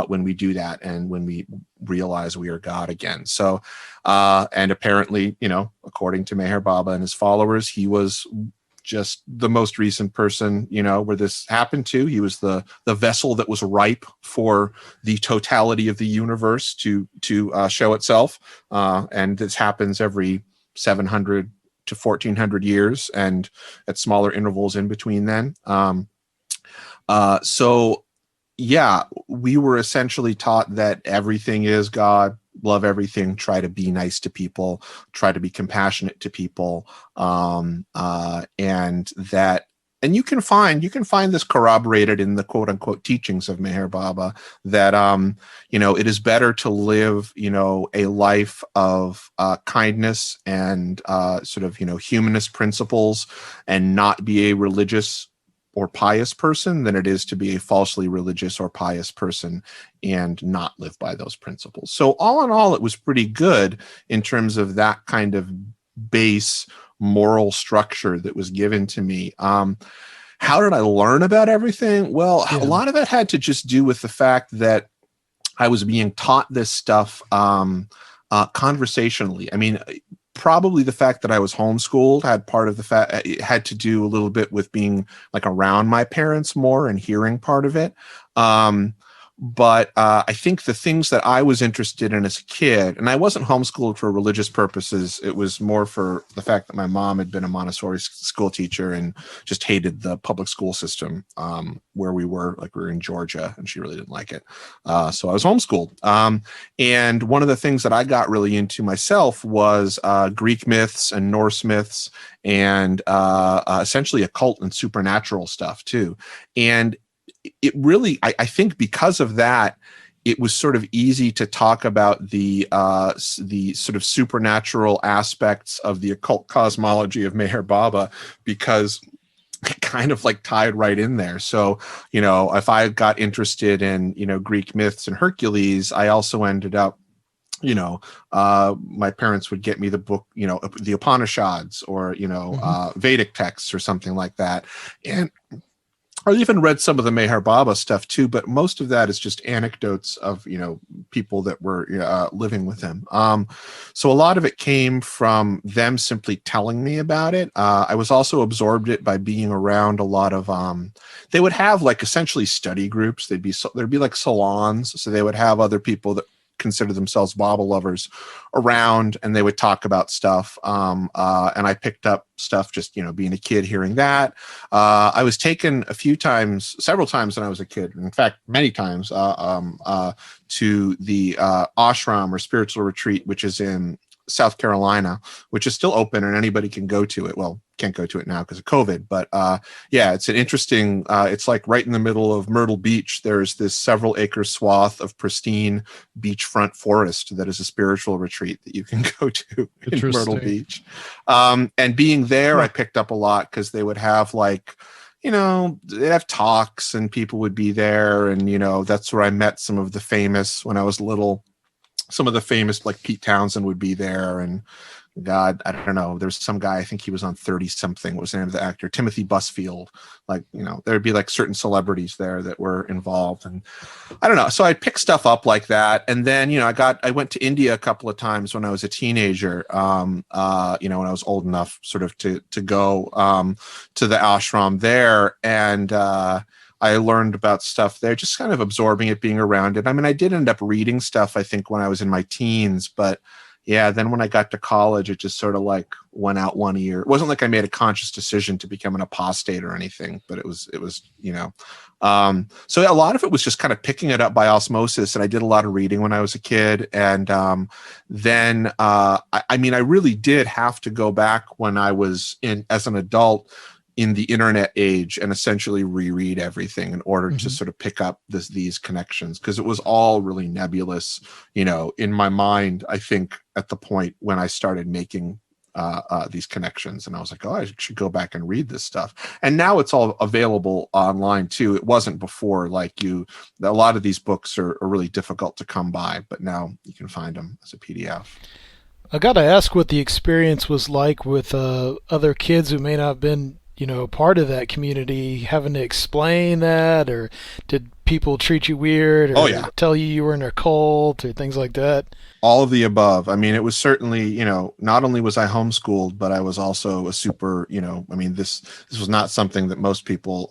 when we do that, and when we realize we are God again. So and apparently, according to Meher Baba and his followers, he was just the most recent person, where this happened to. He was the vessel that was ripe for the totality of the universe to show itself. And this happens every 700 to 1400 years, and at smaller intervals in between then. So yeah, we were essentially taught that everything is God. Love everything, try to be nice to people, try to be compassionate to people, and you can find this corroborated in the quote unquote teachings of Meher Baba, that it is better to live a life of kindness and sort of humanist principles, and not be a religious or pious person than it is to be a falsely religious or pious person and not live by those principles. So all in all, it was pretty good in terms of that kind of base moral structure that was given to me. How did I learn about everything? Well, a lot of it had to just do with the fact that I was being taught this stuff conversationally. I mean, probably the fact that I was homeschooled had part of the fact, it had to do a little bit with being like around my parents more and hearing part of it. But I think the things that I was interested in as a kid, and I wasn't homeschooled for religious purposes, it was more for the fact that my mom had been a Montessori school teacher and just hated the public school system where we were in Georgia, and she really didn't like it. So I was homeschooled. And one of the things that I got really into myself was Greek myths and Norse myths and essentially occult and supernatural stuff too. And it really, I think because of that, it was sort of easy to talk about the sort of supernatural aspects of the occult cosmology of Meher Baba, because it kind of like tied right in there. So, if I got interested in, Greek myths and Hercules, I also ended up, my parents would get me the book, the Upanishads or, Vedic texts or something like that. And I even read some of the Meher Baba stuff too, but most of that is just anecdotes of, people that were living with him. So a lot of it came from them simply telling me about it. I was also absorbed it by being around a lot of, they would have like essentially study groups. There'd be like salons. So they would have other people that consider themselves Baba lovers around, and they would talk about stuff. And I picked up stuff just, being a kid, hearing that. I was taken several times when I was a kid. In fact, many times to the ashram or spiritual retreat, which is in South Carolina, which is still open and anybody can go to it. Well, can't go to it now because of COVID, but it's an interesting, it's like right in the middle of Myrtle Beach. There's this several acre swath of pristine beachfront forest that is a spiritual retreat that you can go to in Myrtle Beach. And being there, I picked up a lot because they would have they'd have talks and people would be there. And, that's where I met some of the famous, when I was little, some of the famous, like Pete Townsend would be there. And God, I don't know, there's some guy, I think he was on 30 something. What was the name of the actor? Timothy Busfield. There'd be like certain celebrities there that were involved. And I don't know. So I picked stuff up like that. And then, I went to India a couple of times when I was a teenager, when I was old enough sort of to go to the ashram there. And, I learned about stuff there, just kind of absorbing it, being around it. I mean, I did end up reading stuff, I think, when I was in my teens, but yeah, then when I got to college, it just sort of like went out one ear. It wasn't like I made a conscious decision to become an apostate or anything, but it was, so a lot of it was just kind of picking it up by osmosis. And I did a lot of reading when I was a kid. And then I really did have to go back when I was as an adult in the internet age and essentially reread everything in order to sort of pick up these connections, because it was all really nebulous, in my mind, I think at the point when I started making these connections, and I was like, oh, I should go back and read this stuff. And now it's all available online too. It wasn't before. A lot of these books are really difficult to come by, but now you can find them as a PDF. I got to ask what the experience was like with other kids who may not have been part of that community, having to explain that, or did people treat you weird, or tell you were in a cult, or things like that? All of the above. I mean, it was certainly, not only was I homeschooled, but I was also a super, this was not something that most people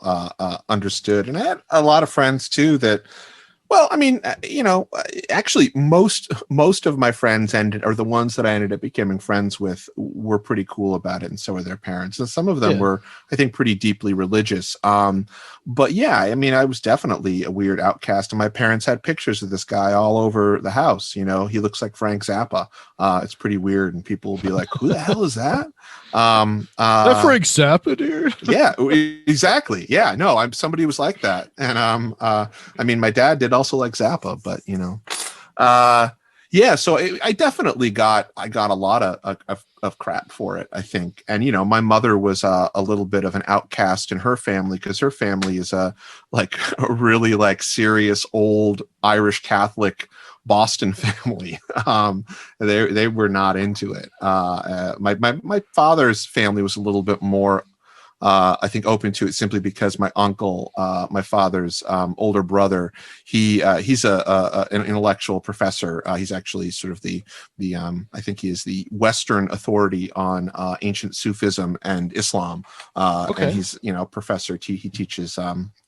understood. And I had a lot of friends too that, well, I mean, actually most of my friends or the ones that I ended up becoming friends with were pretty cool about it. And so were their parents. And some of them were, I think, pretty deeply religious. But yeah, I mean, I was definitely a weird outcast, and my parents had pictures of this guy all over the house. He looks like Frank Zappa. It's pretty weird. And people will be like, who the hell is that? That Frank Zappa, dude. Yeah, exactly. Yeah, no, somebody was like that. And my dad did also like Zappa, but Yeah, so I definitely got a lot of crap for it, I think. And my mother was a little bit of an outcast in her family, because her family is a really serious old Irish Catholic Boston family. They were not into it. My father's family was a little bit more, I think, open to it, simply because my uncle, my father's older brother, he's an intellectual professor. He's actually sort of the I think he is the Western authority on ancient Sufism and Islam. Okay. And he's professor. He teaches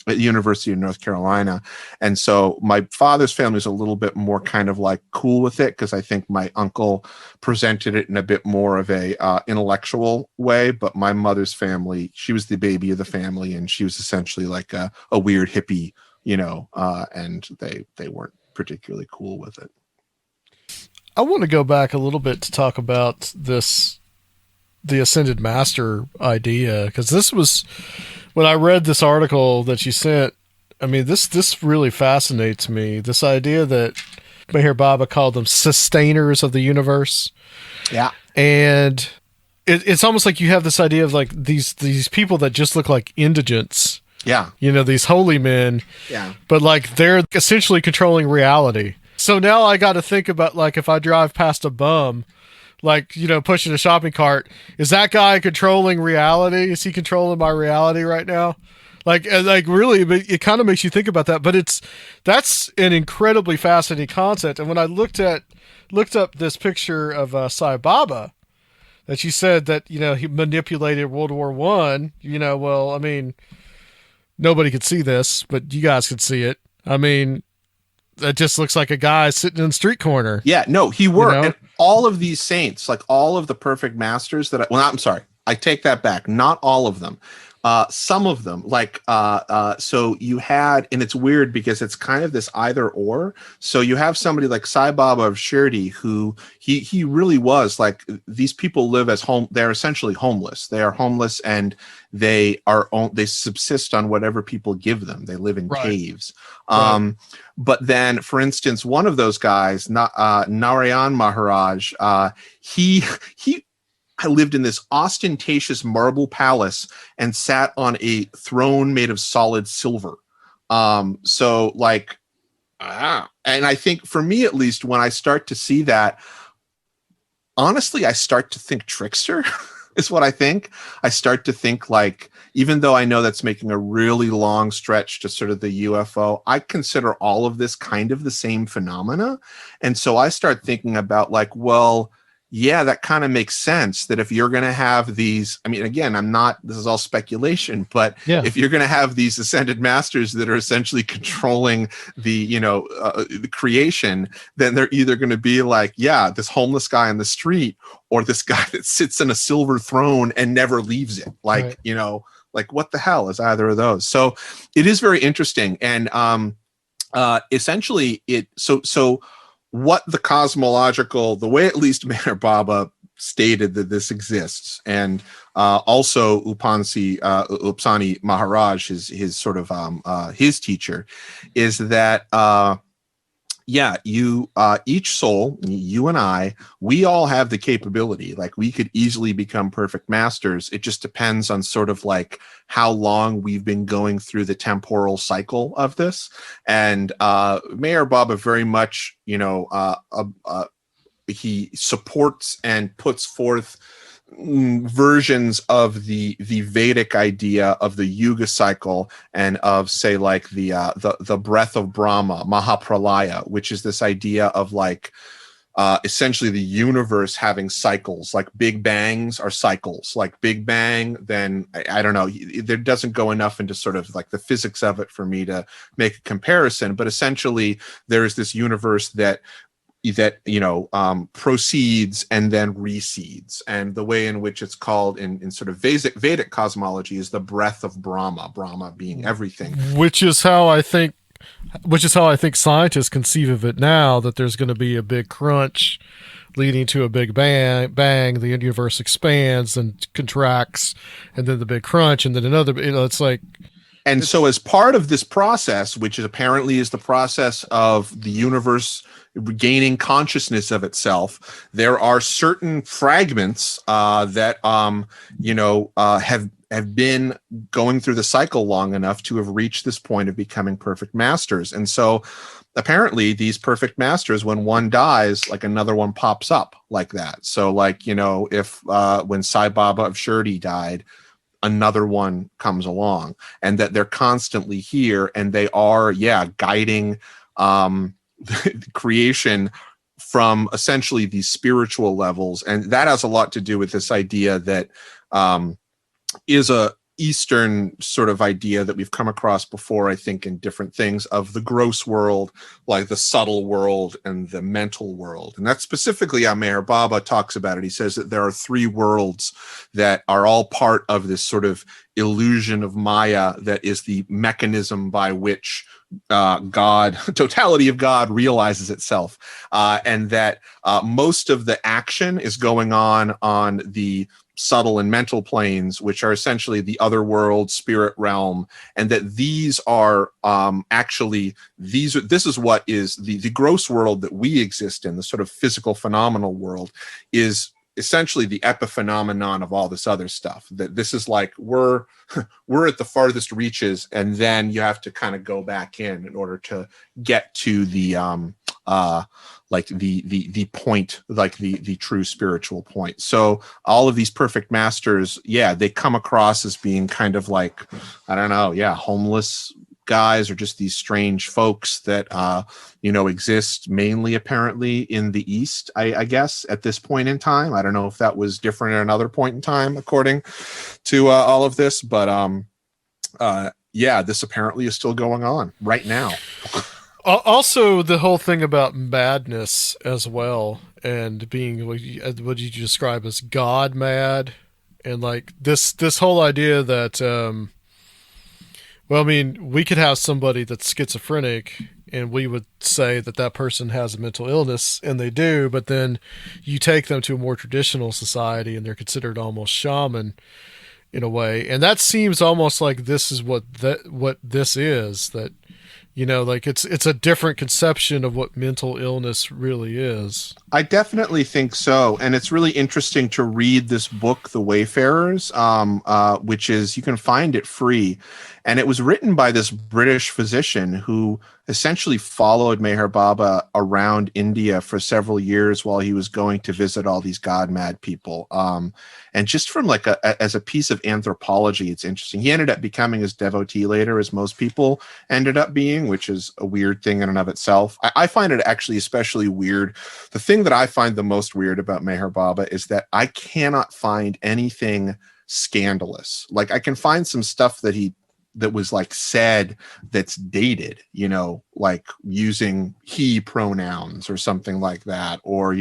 at the University of North Carolina. And so my father's family is a little bit more kind of cool with it, because I think my uncle presented it in a bit more of a intellectual way. But my mother's family, she was the baby of the family, and she was essentially like a weird hippie, and they weren't particularly cool with it. I want to go back a little bit to talk about the Ascended Master idea, because this was, when I read this article that you sent, I mean, this really fascinates me. This idea that Meher Baba called them sustainers of the universe. Yeah. And it's almost like you have this idea of these people that just look like indigents. Yeah. These holy men. Yeah. But they're essentially controlling reality. So now I got to think about if I drive past a bum, pushing a shopping cart, is that guy controlling reality? Is he controlling my reality right now? Really, it kind of makes you think about that. But that's an incredibly fascinating concept. And when I looked up this picture of Sai Baba, that you said that he manipulated World War I. Well, I mean, nobody could see this, but you guys could see it. I mean, that just looks like a guy sitting in the street corner. Yeah, no, he worked. And all of these saints, all of the perfect masters I'm sorry, I take that back. Not all of them. Some of them, so you had, and it's weird because it's kind of this either or. So you have somebody like Sai Baba of Shirdi, who he really was these people live as home. They're essentially homeless. They are homeless, and they subsist on whatever people give them. They live in caves. Right. But then, for instance, one of those guys, Narayan Maharaj, I lived in this ostentatious marble palace and sat on a throne made of solid silver. And I think, for me at least, when I start to see that, honestly, I start to think trickster is what I think. I start to think even though I know that's making a really long stretch to sort of the UFO, I consider all of this kind of the same phenomena. And so I start thinking about well, yeah, that kind of makes sense, that if you're going to have these, I mean, again, this is all speculation, but if you're going to have these ascended masters that are essentially controlling the, the creation, then they're either going to be this homeless guy on the street, or this guy that sits in a silver throne and never leaves it. Right. What the hell is either of those? So it is very interesting. And essentially so what the cosmological, the way at least Meher Baba stated that this exists, and also Upsani Maharaj, his sort of his teacher, is that each soul, you and I, we all have the capability. We could easily become perfect masters. It just depends on sort of how long we've been going through the temporal cycle of this. And Meher Baba very much, he supports and puts forth versions of the Vedic idea of the Yuga cycle, and of, say, the breath of Brahma, Mahapralaya, which is this idea of essentially the universe having cycles. Big bangs are cycles. Big Bang, then I don't know, there doesn't go enough into sort of the physics of it for me to make a comparison, but essentially there is this universe that proceeds and then recedes. And the way in which it's called in sort of Vedic cosmology is the breath of Brahma being everything. Which is how I think scientists conceive of it now, that there's going to be a big crunch leading to a big bang, the universe expands and contracts, and then the big crunch, and then another, And so as part of this process, which apparently is the process of the universe regaining consciousness of itself, there are certain fragments that have been going through the cycle long enough to have reached this point of becoming perfect masters. And so apparently these perfect masters, when one dies, like another one pops up like that. So like, if when Sai Baba of Shirdi died, another one comes along, and that they're constantly here, and they are, guiding creation from essentially these spiritual levels. And that has a lot to do with this idea that is a Eastern sort of idea that we've come across before, I think, in different things, of the gross world, like the subtle world and the mental world. And that's specifically how Meher Baba talks about it. He says that there are three worlds that are all part of this sort of illusion of Maya that is the mechanism by which God, totality of God, realizes itself. And that most of the action is going on the subtle and mental planes, which are essentially the other world, spirit realm, and that these are this is what is the gross world that we exist in, the sort of physical phenomenal world, is essentially the epiphenomenon of all this other stuff. That this is like we're at the farthest reaches, and then you have to kind of go back in order to get to the like the point, like the true spiritual point. So all of these perfect masters, they come across as being kind of like, I don't know, homeless guys, or just these strange folks that exist mainly apparently in the East, I guess, at this point in time. I don't know if that was different at another point in time according to all of this, but this apparently is still going on right now. Also, the whole thing about madness as well, and being what you describe as God mad, and like this whole idea that, we could have somebody that's schizophrenic, and we would say that person has a mental illness, and they do, but then you take them to a more traditional society, and they're considered almost shaman in a way, and that seems almost like this is what this is. That. Like it's a different conception of what mental illness really is. I definitely think so. And it's really interesting to read this book, The Wayfarers, which is, you can find it free. And it was written by this British physician who essentially followed Meher Baba around India for several years while he was going to visit all these God-mad people. And just from like as a piece of anthropology, it's interesting. He ended up becoming his devotee later, as most people ended up being, which is a weird thing in and of itself. I find it actually especially weird. The thing that I find the most weird about Meher Baba is that I cannot find anything scandalous. Like I can find some stuff that was like said that's dated, like using he pronouns or something like that, or,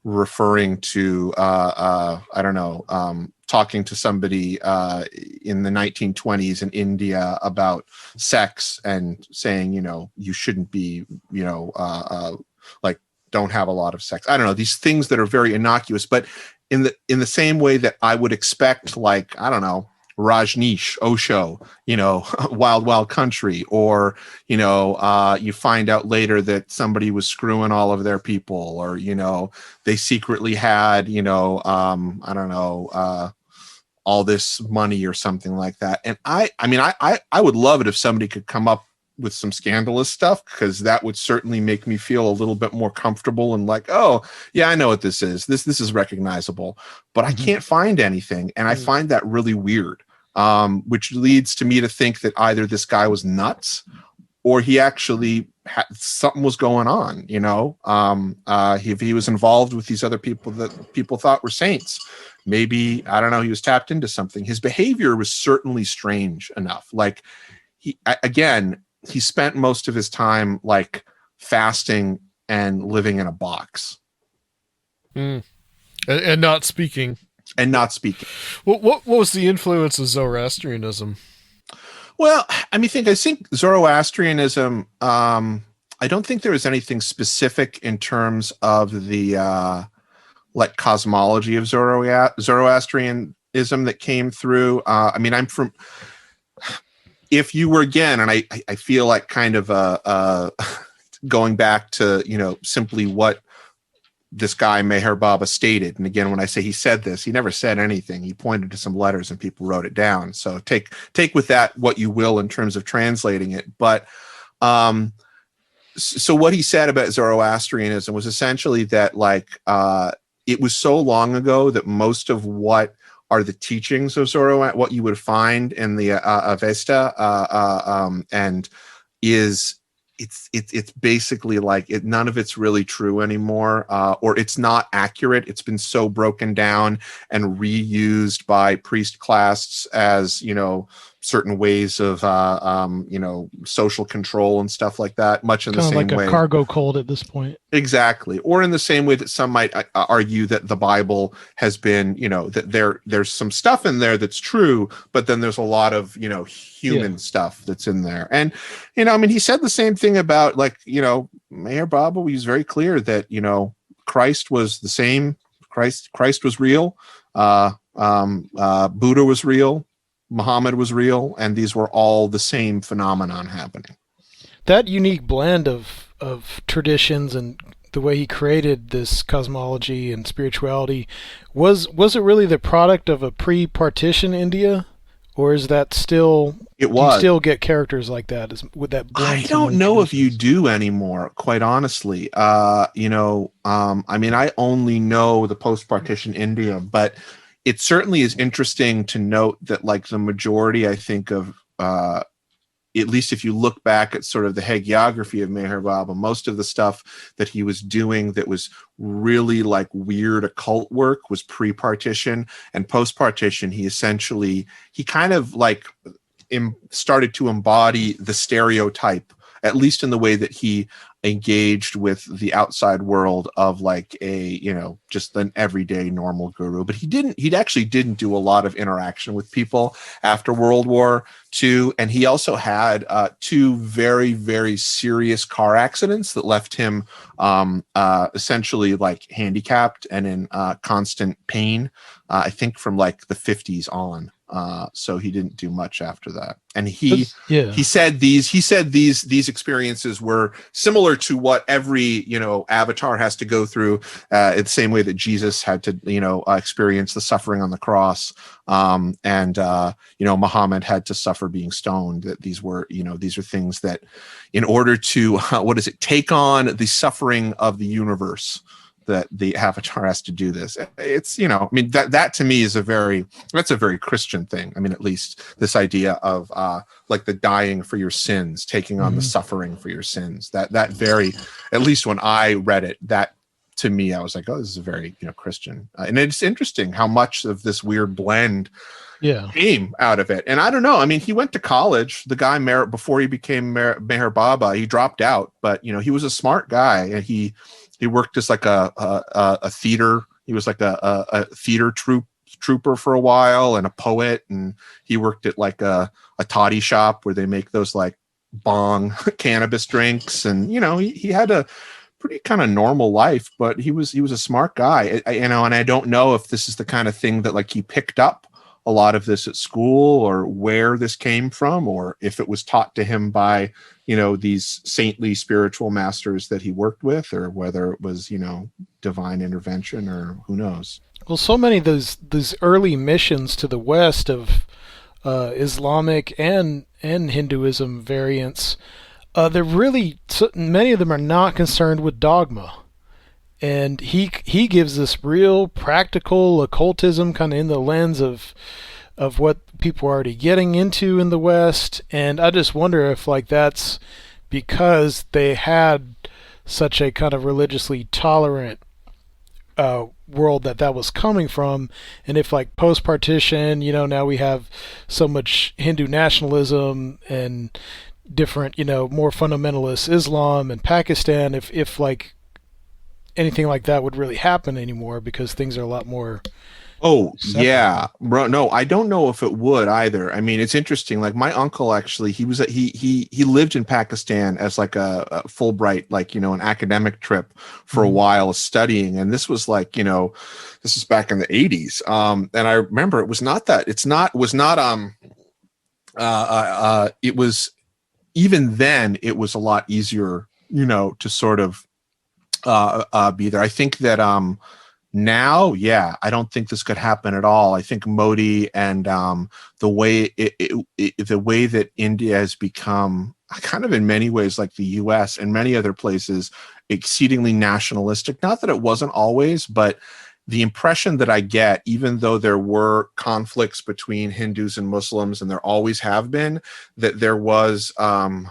referring to, I don't know, talking to somebody in the 1920s in India about sex and saying, you shouldn't be, like don't have a lot of sex. I don't know, these things that are very innocuous, but in the same way that I would expect, like, I don't know, Rajneesh, Osho, Wild Wild Country, or, you find out later that somebody was screwing all of their people, or, they secretly had, I don't know, all this money or something like that. And I would love it if somebody could come up with some scandalous stuff, because that would certainly make me feel a little bit more comfortable and like, oh yeah, I know what this is. This is recognizable, but I can't find anything. And I find that really weird, which leads to me to think that either this guy was nuts or he actually had something was going on, if he was involved with these other people that people thought were saints, maybe, I don't know, he was tapped into something. His behavior was certainly strange enough. Like he spent most of his time like fasting and living in a box. And not speaking. What was the influence of Zoroastrianism? Well, I think Zoroastrianism, I don't think there was anything specific in terms of the like cosmology of Zoroastrianism that came through. I'm from, if you were, again, and I feel like kind of just going back to, simply what this guy Meher Baba stated. And again, when I say he said this, he never said anything. He pointed to some letters and people wrote it down. So take with that what you will in terms of translating it. But so what he said about Zoroastrianism was essentially that it was so long ago that most of what are the teachings of Zoroaster, what you would find in the Avesta, and it's basically none of it's really true anymore, or it's not accurate. It's been so broken down and reused by priest class as certain ways of social control and stuff like that, much in the same way, like way, a cargo cult at this point. Exactly. Or in the same way that some might argue that the Bible has been, that there's some stuff in there that's true, but then there's a lot of human stuff that's in there. And he said the same thing about Meher Baba. He was very clear that Christ was the same. Christ was real. Buddha was real. Muhammad was real, and these were all the same phenomenon happening. That unique blend of traditions and the way he created this cosmology and spirituality, was it really the product of a pre-partition India, or is that still? It was. Do you still get characters like that? With that blend? I don't know if you do anymore. Quite honestly, I only know the post-partition India, but it certainly is interesting to note that the majority, I think, of at least if you look back at sort of the hagiography of Meher Baba, most of the stuff that he was doing that was really weird occult work was pre-partition, and post-partition he kind of started to embody the stereotype, at least in the way that he engaged with the outside world of just an everyday normal guru. But he actually didn't do a lot of interaction with people after World War II. And he also had two very, very serious car accidents that left him essentially handicapped and in constant pain, I think from the 50s on. So he didn't do much after that. And he said these experiences were similar to what every avatar has to go through, in the same way that Jesus had to experience the suffering on the cross, and Muhammad had to suffer being stoned. That these are things that, in order to take on the suffering of the universe, that the avatar has to do this. It's, that to me is a very Christian thing. At least this idea of the dying for your sins, taking on the suffering for your sins, that very, at least when I read it, that to me, I was like, oh, this is a very, Christian. And it's interesting how much of this weird blend came out of it. And I don't know. He went to college. The guy, before he became Meher Baba, he dropped out, but he was a smart guy, and he worked as a theater. He was a theater trooper for a while, and a poet. And he worked at a toddy shop where they make those bong cannabis drinks. And, he had a pretty kind of normal life, but he was a smart guy, and I don't know if this is the kind of thing that he picked up a lot of this at school, or where this came from, or if it was taught to him by, these saintly spiritual masters that he worked with, or whether it was, divine intervention, or who knows. Well, so many of these early missions to the west of Islamic and Hinduism variants, they're really, many of them are not concerned with dogma. And he gives this real practical occultism kind of in the lens of what people are already getting into in the West. And I just wonder if that's because they had such a kind of religiously tolerant world that was coming from, and if post-partition, now we have so much Hindu nationalism and different, more fundamentalist Islam and Pakistan, if anything like that would really happen anymore, because things are a lot more. Oh, yeah, bro. No, I don't know if it would either. It's interesting. My uncle, actually, he lived in Pakistan as a Fulbright, an academic trip for a while studying. And this was this is back in the 80s. And I remember it was even then it was a lot easier to sort of be there. I think that now, I don't think this could happen at all. I think Modi and the way the way that India has become kind of in many ways like the U.S. and many other places exceedingly nationalistic. Not that it wasn't always, but the impression that I get, even though there were conflicts between Hindus and Muslims, and there always have been, that there was, and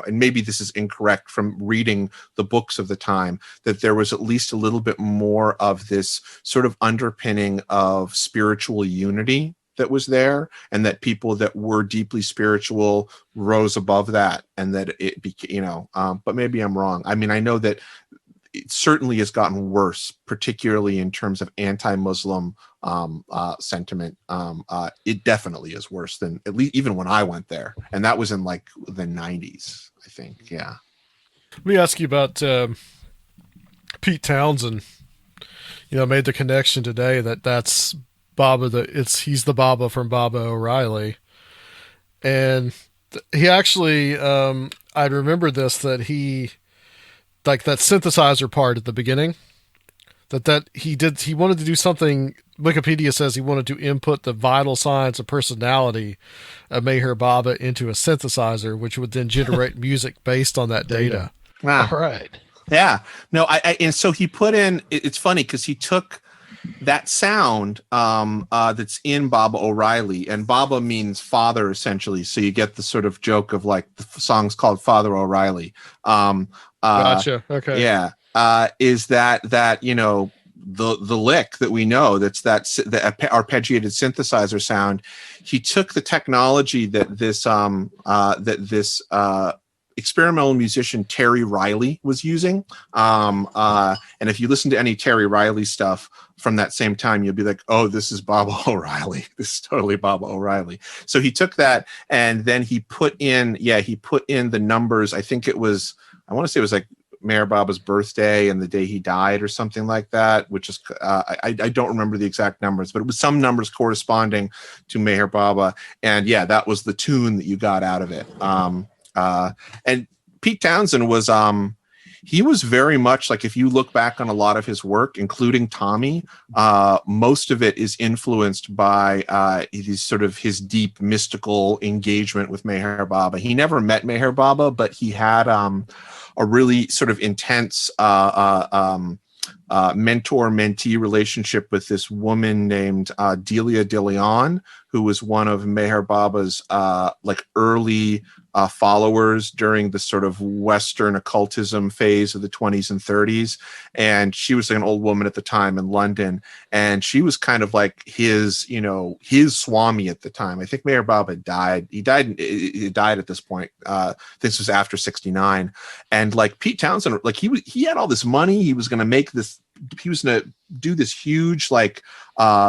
maybe this is incorrect from reading the books of the time, that there was at least a little bit more of this sort of underpinning of spiritual unity that was there, and that people that were deeply spiritual rose above that, and that it became, but maybe I'm wrong. I mean, I know that it certainly has gotten worse, particularly in terms of anti-Muslim sentiment. It definitely is worse than, at least even when I went there, and that was in like the 90s, I think. Yeah. Let me ask you about Pete Townsend. Made the connection today that's Baba. He's the Baba from Baba O'Reilly, and he actually I remember this, that he, like that synthesizer part at the beginning, that he wanted to do something. Wikipedia says he wanted to input the vital signs of personality of Meher Baba into a synthesizer, which would then generate music based on that data. Wow. All right. Yeah. No, and so he put in, it's funny because he took that sound that's in Baba O'Reilly, and Baba means father essentially. So you get the sort of joke of like the song's called Father O'Reilly. Gotcha. Okay. Yeah. Is that the lick that we know, the arpeggiated synthesizer sound. He took the technology that this experimental musician Terry Riley was using, and if you listen to any Terry Riley stuff from that same time, you'll be like, oh, this is Baba O'Reilly. This is totally Baba O'Reilly. So he took that, and then he put in the numbers. I think I want to say it was like Meher Baba's birthday and the day he died or something like that, which is, I don't remember the exact numbers, but it was some numbers corresponding to Meher Baba. And yeah, that was the tune that you got out of it. And Pete Townsend was, he was very much like, if you look back on a lot of his work, including Tommy, most of it is influenced by his deep mystical engagement with Meher Baba. He never met Meher Baba, but he had a really sort of intense mentor-mentee relationship with this woman named Delia de Leon, who was one of Meher Baba's early followers during the sort of Western occultism phase of the 20s and 30s. And she was an old woman at the time in London. And she was kind of like his Swami at the time. I think Meher Baba died. He died at this point. This was after 69. And like Pete Townsend, like he had all this money. He was going to do this huge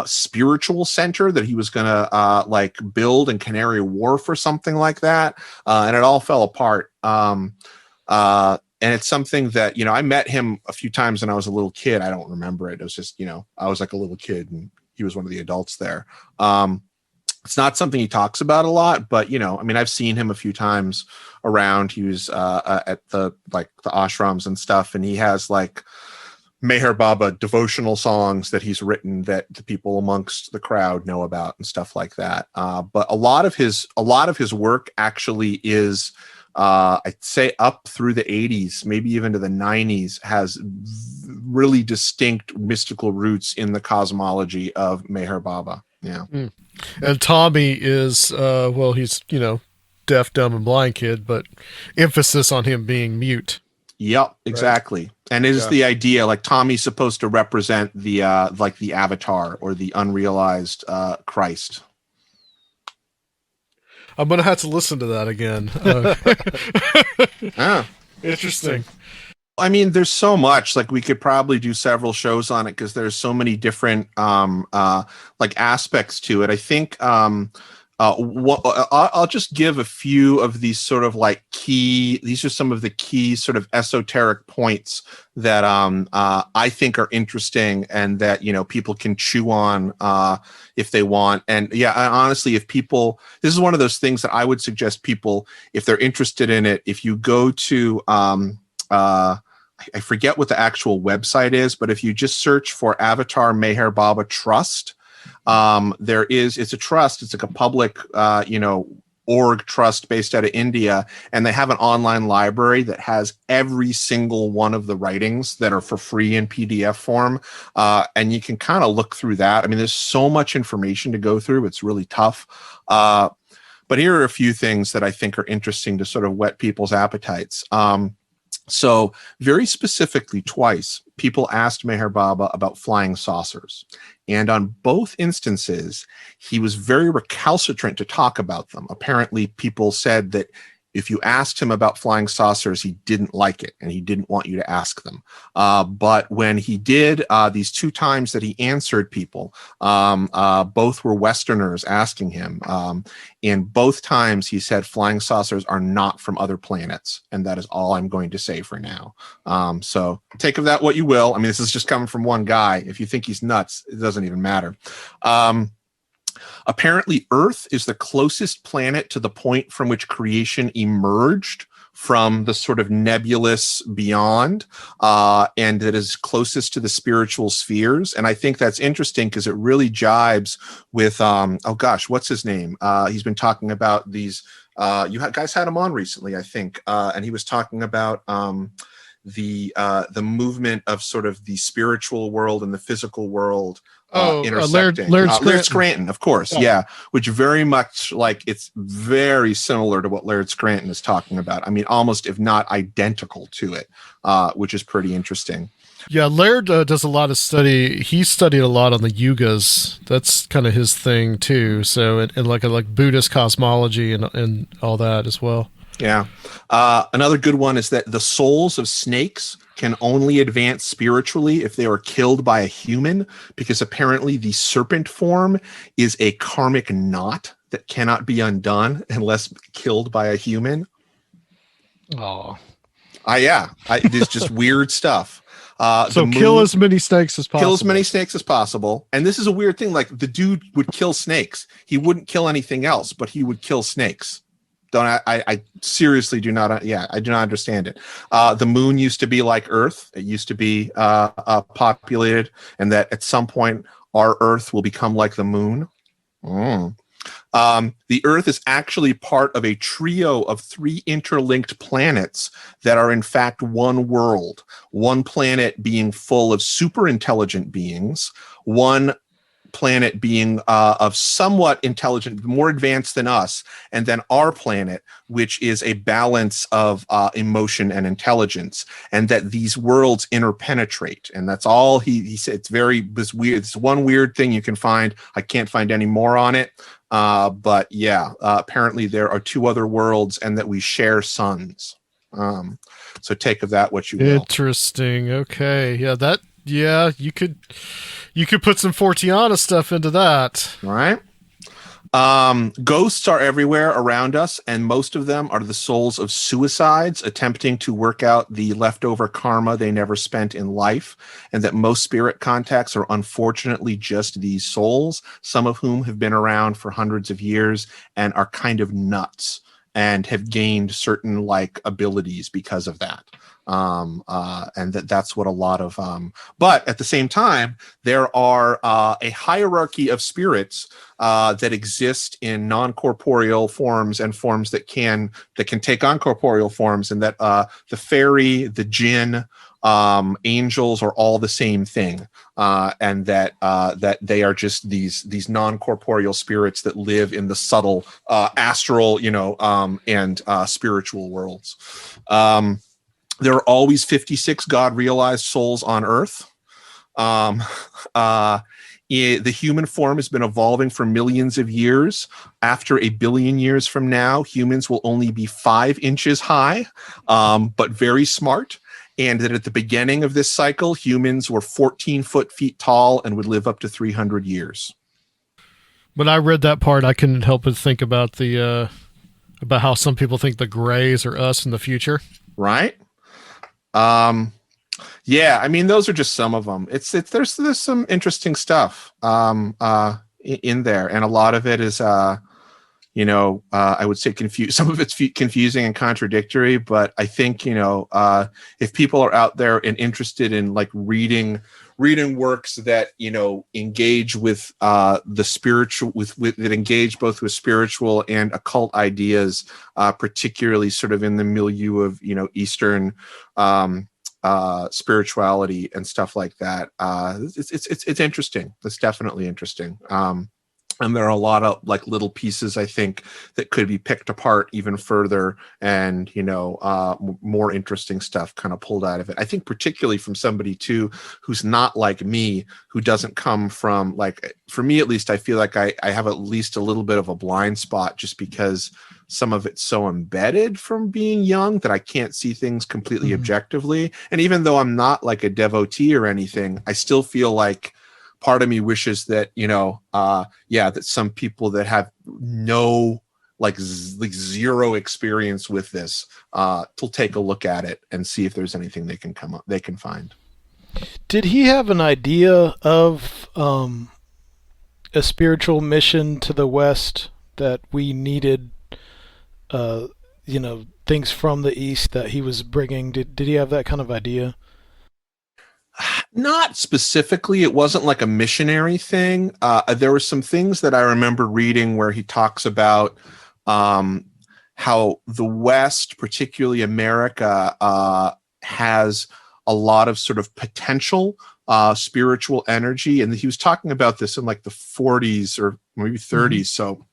spiritual center that he was going to build in Canary Wharf or something like that. And it all fell apart. And it's something that, I met him a few times when I was a little kid. I don't remember it. It was just, I was like a little kid and he was one of the adults there. It's not something he talks about a lot, but, I've seen him a few times around. He was at the ashrams and stuff. And he has Meher Baba devotional songs that he's written that the people amongst the crowd know about and stuff like that. But a lot of his work actually is, I'd say up through the 80s, maybe even to the 90s, has really distinct mystical roots in the cosmology of Meher Baba. Yeah. Mm. And Tommy is, he's, deaf, dumb, and blind kid, but emphasis on him being mute. Yep, exactly. Right. And it is the idea, Tommy's supposed to represent the the avatar or the unrealized Christ. I'm gonna have to listen to that again. Interesting. I mean, there's so much. We could probably do several shows on it because there's so many different aspects to it. I think I'll just give a few of these sort of like key. These are some of the key sort of esoteric points that I think are interesting and that people can chew on if they want. And yeah, honestly, if people, this is one of those things that I would suggest people, if they're interested in it, if you go to I forget what the actual website is, but if you just search for Avatar Meher Baba Trust. It's a trust. It's like a public, org trust based out of India. And they have an online library that has every single one of the writings that are for free in PDF form. And you can kind of look through that. I mean, there's so much information to go through. It's really tough. But here are a few things that I think are interesting to sort of whet people's appetites. So very specifically, twice, people asked Meher Baba about flying saucers. And on both instances, he was very recalcitrant to talk about them. Apparently, people said that if you asked him about flying saucers, he didn't like it and he didn't want you to ask them. But when he did, these two times that he answered people, both were Westerners asking him. And both times he said flying saucers are not from other planets. And that is all I'm going to say for now. So take of that what you will. I mean, this is just coming from one guy. If you think he's nuts, it doesn't even matter. Apparently, Earth is the closest planet to the point from which creation emerged from the sort of nebulous beyond, and that is closest to the spiritual spheres. And I think that's interesting because it really jibes with, what's his name? He's been talking about these, guys had him on recently, I think, and he was talking about the movement of sort of the spiritual world and the physical world intersecting. Laird Scranton, of course, yeah, which very much like it's very similar to what Laird Scranton is talking about. I mean, almost if not identical to it, which is pretty interesting. Yeah, Laird does a lot of study. He studied a lot on the yugas. That's kind of his thing too. So and like Buddhist cosmology and all that as well. Yeah. Another good one is that the souls of snakes can only advance spiritually if they are killed by a human, because apparently the serpent form is a karmic knot that cannot be undone unless killed by a human. Oh. It's just weird stuff. So kill as many snakes as possible. Kill as many snakes as possible. And this is a weird thing. Like the dude would kill snakes. He wouldn't kill anything else, but he would kill snakes. I seriously do not. I do not understand it. The moon used to be like Earth. It used to be populated, and that at some point our Earth will become like the moon. The Earth is actually part of a trio of 3 interlinked planets that are in fact one world. One planet being full of super intelligent beings. One planet being of somewhat intelligent, more advanced than us, and then our planet, which is a balance of emotion and intelligence, and that these worlds interpenetrate. And that's all he said. It's weird. It's one weird thing you can find. I can't find any more on it. But yeah, apparently there are 2 other worlds and that we share suns. So take of that what you will. Interesting. Okay. Yeah, you could put some Fortiana stuff into that. All right. Ghosts are everywhere around us, and most of them are the souls of suicides attempting to work out the leftover karma they never spent in life, and that most spirit contacts are unfortunately just these souls, some of whom have been around for hundreds of years and are kind of nuts and have gained certain like abilities because of that. And that's what a lot of but at the same time there are a hierarchy of spirits that exist in non-corporeal forms and forms that can take on corporeal forms, and that the fairy, the jinn, angels are all the same thing, and that they are just these non-corporeal spirits that live in the subtle astral and spiritual worlds. There are always 56 God-realized souls on Earth. The human form has been evolving for millions of years. After 1 billion years from now, humans will only be 5 inches high, but very smart. And that at the beginning of this cycle, humans were 14 feet tall and would live up to 300 years. When I read that part, I couldn't help but think about the about how some people think the Greys are us in the future. Right. Yeah, I mean, those are just some of them. There's some interesting stuff in there, and a lot of it is I would say confused. Some of it's confusing and contradictory, but I think if people are out there and interested in like reading works that engage with the spiritual, with that engage both with spiritual and occult ideas, particularly sort of in the milieu of Eastern spirituality and stuff like that. It's interesting. It's definitely interesting. And there are a lot of like little pieces, I think, that could be picked apart even further, and more interesting stuff kind of pulled out of it. I think particularly from somebody too who's not like me, who doesn't come from, like, for me at least, I feel like I have at least a little bit of a blind spot, just because some of it's so embedded from being young that I can't see things completely objectively. And even though I'm not like a devotee or anything, I still feel like part of me wishes that, that some people that have no, like zero experience with this, to take a look at it and see if there's anything they can find. Did he have an idea of a spiritual mission to the West, that we needed, things from the East that he was bringing? Did he have that kind of idea? Not specifically. It wasn't like a missionary thing. There were some things that I remember reading where he talks about how the West, particularly America, has a lot of sort of potential spiritual energy. And he was talking about this in like the 40s or maybe 30s. So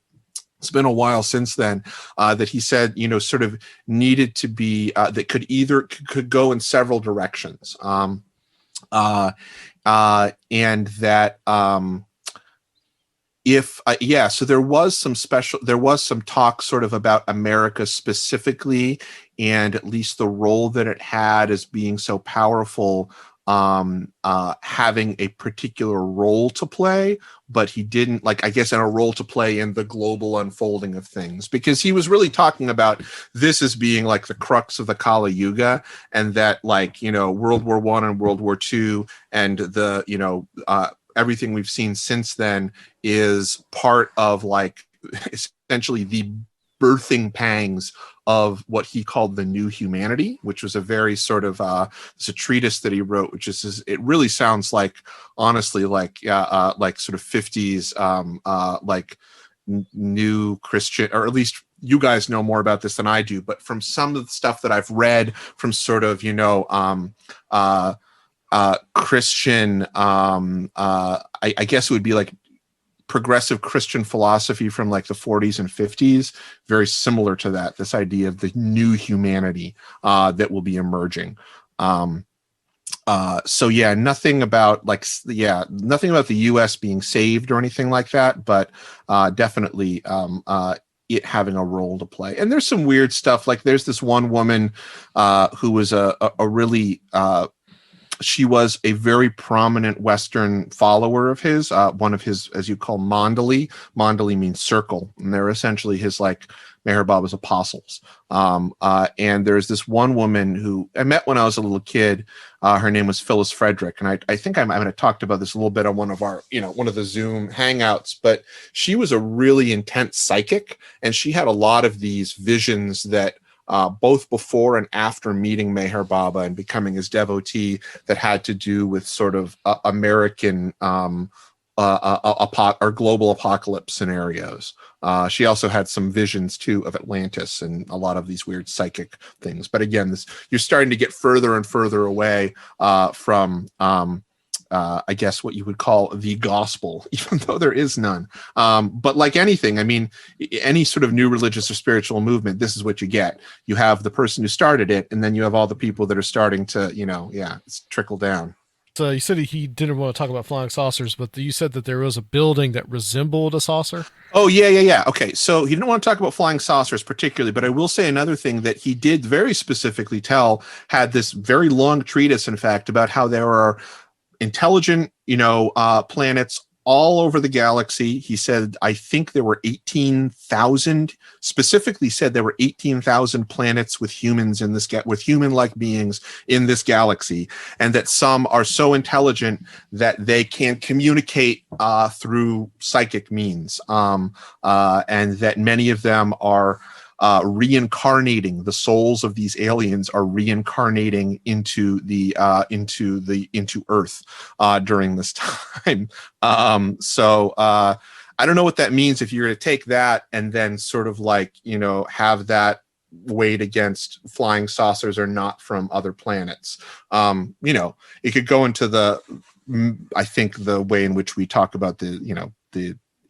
it's been a while since then, that he said, sort of needed to be, that could go in several directions. And that so there was some talk sort of about America specifically, and at least the role that it had as being so powerful, having a particular role to play, but he didn't, like, I guess, in a role to play in the global unfolding of things, because he was really talking about this as being like the crux of the Kali Yuga, and that, like, World War I and World War II and the, everything we've seen since then is part of, like, essentially the birthing pangs of what he called the new humanity, which was a very sort of it's a treatise that he wrote, which is, it really sounds like, honestly, like sort of 50s like new Christian, or at least you guys know more about this than I do, but from some of the stuff that I've read from sort of Christian, I guess it would be like progressive Christian philosophy from like the 40s and 50s, very similar to that, this idea of the new humanity that will be emerging. Nothing about the US being saved or anything like that, but definitely it having a role to play. And there's some weird stuff, like there's this one woman who was a really she was a very prominent Western follower of his, one of his, as you call, mandali. Mandali means circle, and they're essentially his, like, Meher Baba's apostles. And there's this one woman who I met when I was a little kid. Her name was Phyllis Frederick, and I think I might have talked about this a little bit on one of our, one of the Zoom hangouts. But she was a really intense psychic, and she had a lot of these visions that, both before and after meeting Meher Baba and becoming his devotee, that had to do with sort of American or global apocalypse scenarios. She also had some visions too of Atlantis and a lot of these weird psychic things. But again, you're starting to get further and further away from I guess what you would call the gospel, even though there is none. But like anything, I mean, any sort of new religious or spiritual movement, this is what you get. You have the person who started it, and then you have all the people that are starting to, it's trickle down. So you said he didn't want to talk about flying saucers, but you said that there was a building that resembled a saucer? Oh, yeah. Okay, so he didn't want to talk about flying saucers particularly, but I will say another thing that he did very specifically had this very long treatise, in fact, about how there are intelligent, planets all over the galaxy. He said, I think there were 18,000, specifically said there were 18,000 planets with humans in this, with human-like beings in this galaxy, and that some are so intelligent that they can communicate through psychic means, and that many of them are reincarnating. The souls of these aliens are reincarnating into Earth during this time. So I don't know what that means if you're going to take that and then sort of like, have that weighed against flying saucers or not from other planets. It could go into I think the way in which we talk about the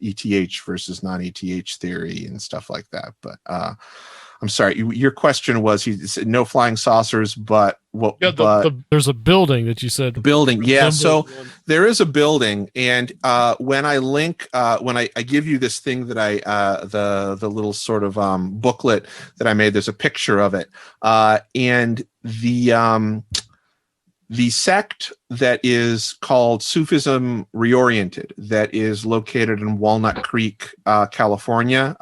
ETH versus non-ETH theory and stuff like that. But I'm sorry, your question was, he said no flying saucers, but what? Yeah, there's a building that you said. Building, yeah. So there is a building, and when I link, when I give you this thing that the little sort of booklet that I made, there's a picture of it, and the sect that is called Sufism Reoriented, that is located in Walnut Creek, California,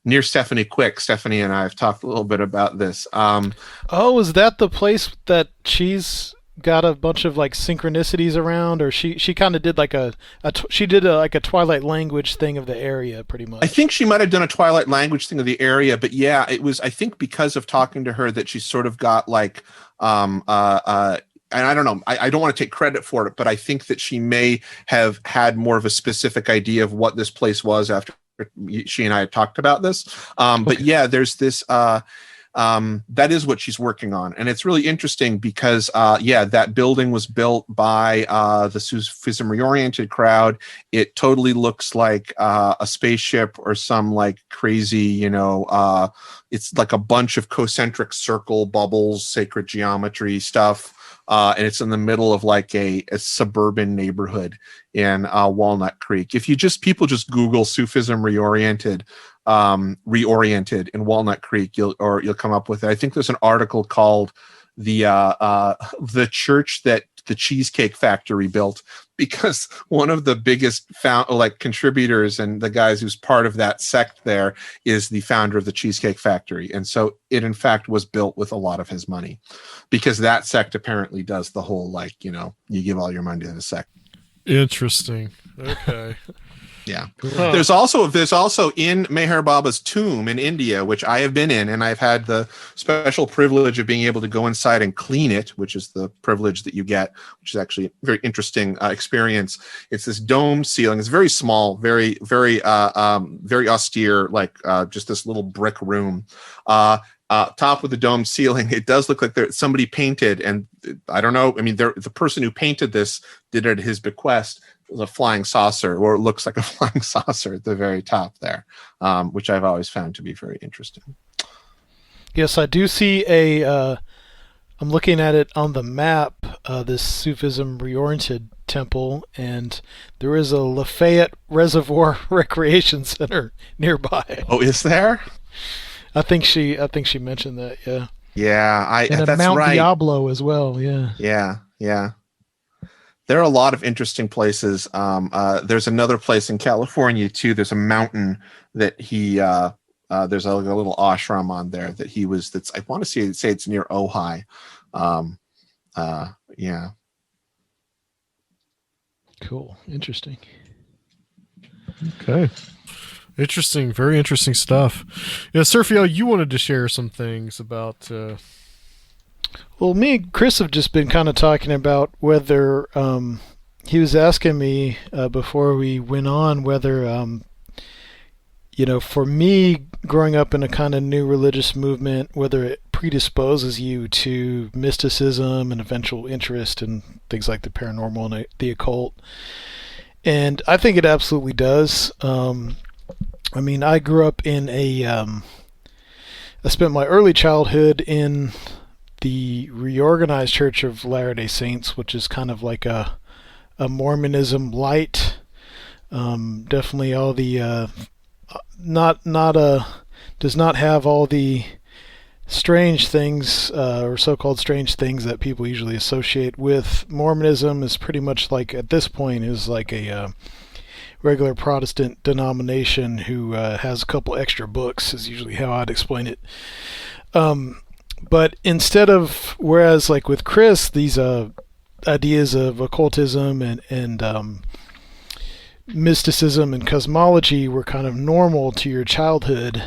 near Stephanie Quick. Stephanie and I have talked a little bit about this. Is that the place that she's got a bunch of like synchronicities around, or she kind of did like a Twilight language thing of the area, pretty much? I think she might have done a Twilight language thing of the area, but yeah, it was, I think, because of talking to her that she sort of got like and I don't know, I don't want to take credit for it, but I think that she may have had more of a specific idea of what this place was after she and I had talked about this. But yeah, there's this, that is what she's working on. And it's really interesting because, that building was built by the Sufism Reoriented crowd. It totally looks like a spaceship or some like crazy, it's like a bunch of concentric circle bubbles, sacred geometry stuff. And it's in the middle of like a suburban neighborhood in Walnut Creek. If people just Google Sufism Reoriented in Walnut Creek, you'll come up with it. I think there's an article called the church that the Cheesecake Factory built, because one of the biggest contributors and the guys who's part of that sect there is the founder of the Cheesecake Factory. And so it in fact was built with a lot of his money, because that sect apparently does the whole, you give all your money to the sect. Interesting. Okay. Yeah. Huh. There's also in Meher Baba's tomb in India, which I have been in, and I've had the special privilege of being able to go inside and clean it, which is the privilege that you get, which is actually a very interesting experience. It's this dome ceiling. It's very small, very, very, very austere, just this little brick room. Top of the dome ceiling, it does look like somebody painted, and I don't know. I mean, the person who painted this did it at his bequest. A flying saucer, or it looks like a flying saucer at the very top there, which I've always found to be very interesting. Yes, I do see I'm looking at it on the map, this Sufism Reoriented temple, and there is a Lafayette Reservoir Recreation Center nearby. Oh, is there? I think she mentioned that. Yeah. Yeah, and that's Mount right. Diablo as well. Yeah. Yeah. There are a lot of interesting places. There's another place in California too. There's a mountain that there's a little ashram on there that he was. I want to say it's near Ojai. Yeah. Cool. Interesting. Okay. Interesting. Very interesting stuff. Yeah, Serfiel, you wanted to share some things about. Well, me and Chris have just been kind of talking about whether he was asking me before we went on whether for me growing up in a kind of new religious movement, whether it predisposes you to mysticism and eventual interest in things like the paranormal and the occult. And I think it absolutely does. I mean, I grew up in I spent my early childhood in the Reorganized Church of Latter-day Saints, which is kind of like a Mormonism light. Definitely all the does not have all the strange things, or so-called strange things that people usually associate with Mormonism is pretty much like, at this point, is like a regular Protestant denomination who has a couple extra books, is usually how I'd explain it. But instead of, whereas like with Chris, these ideas of occultism and mysticism and cosmology were kind of normal to your childhood.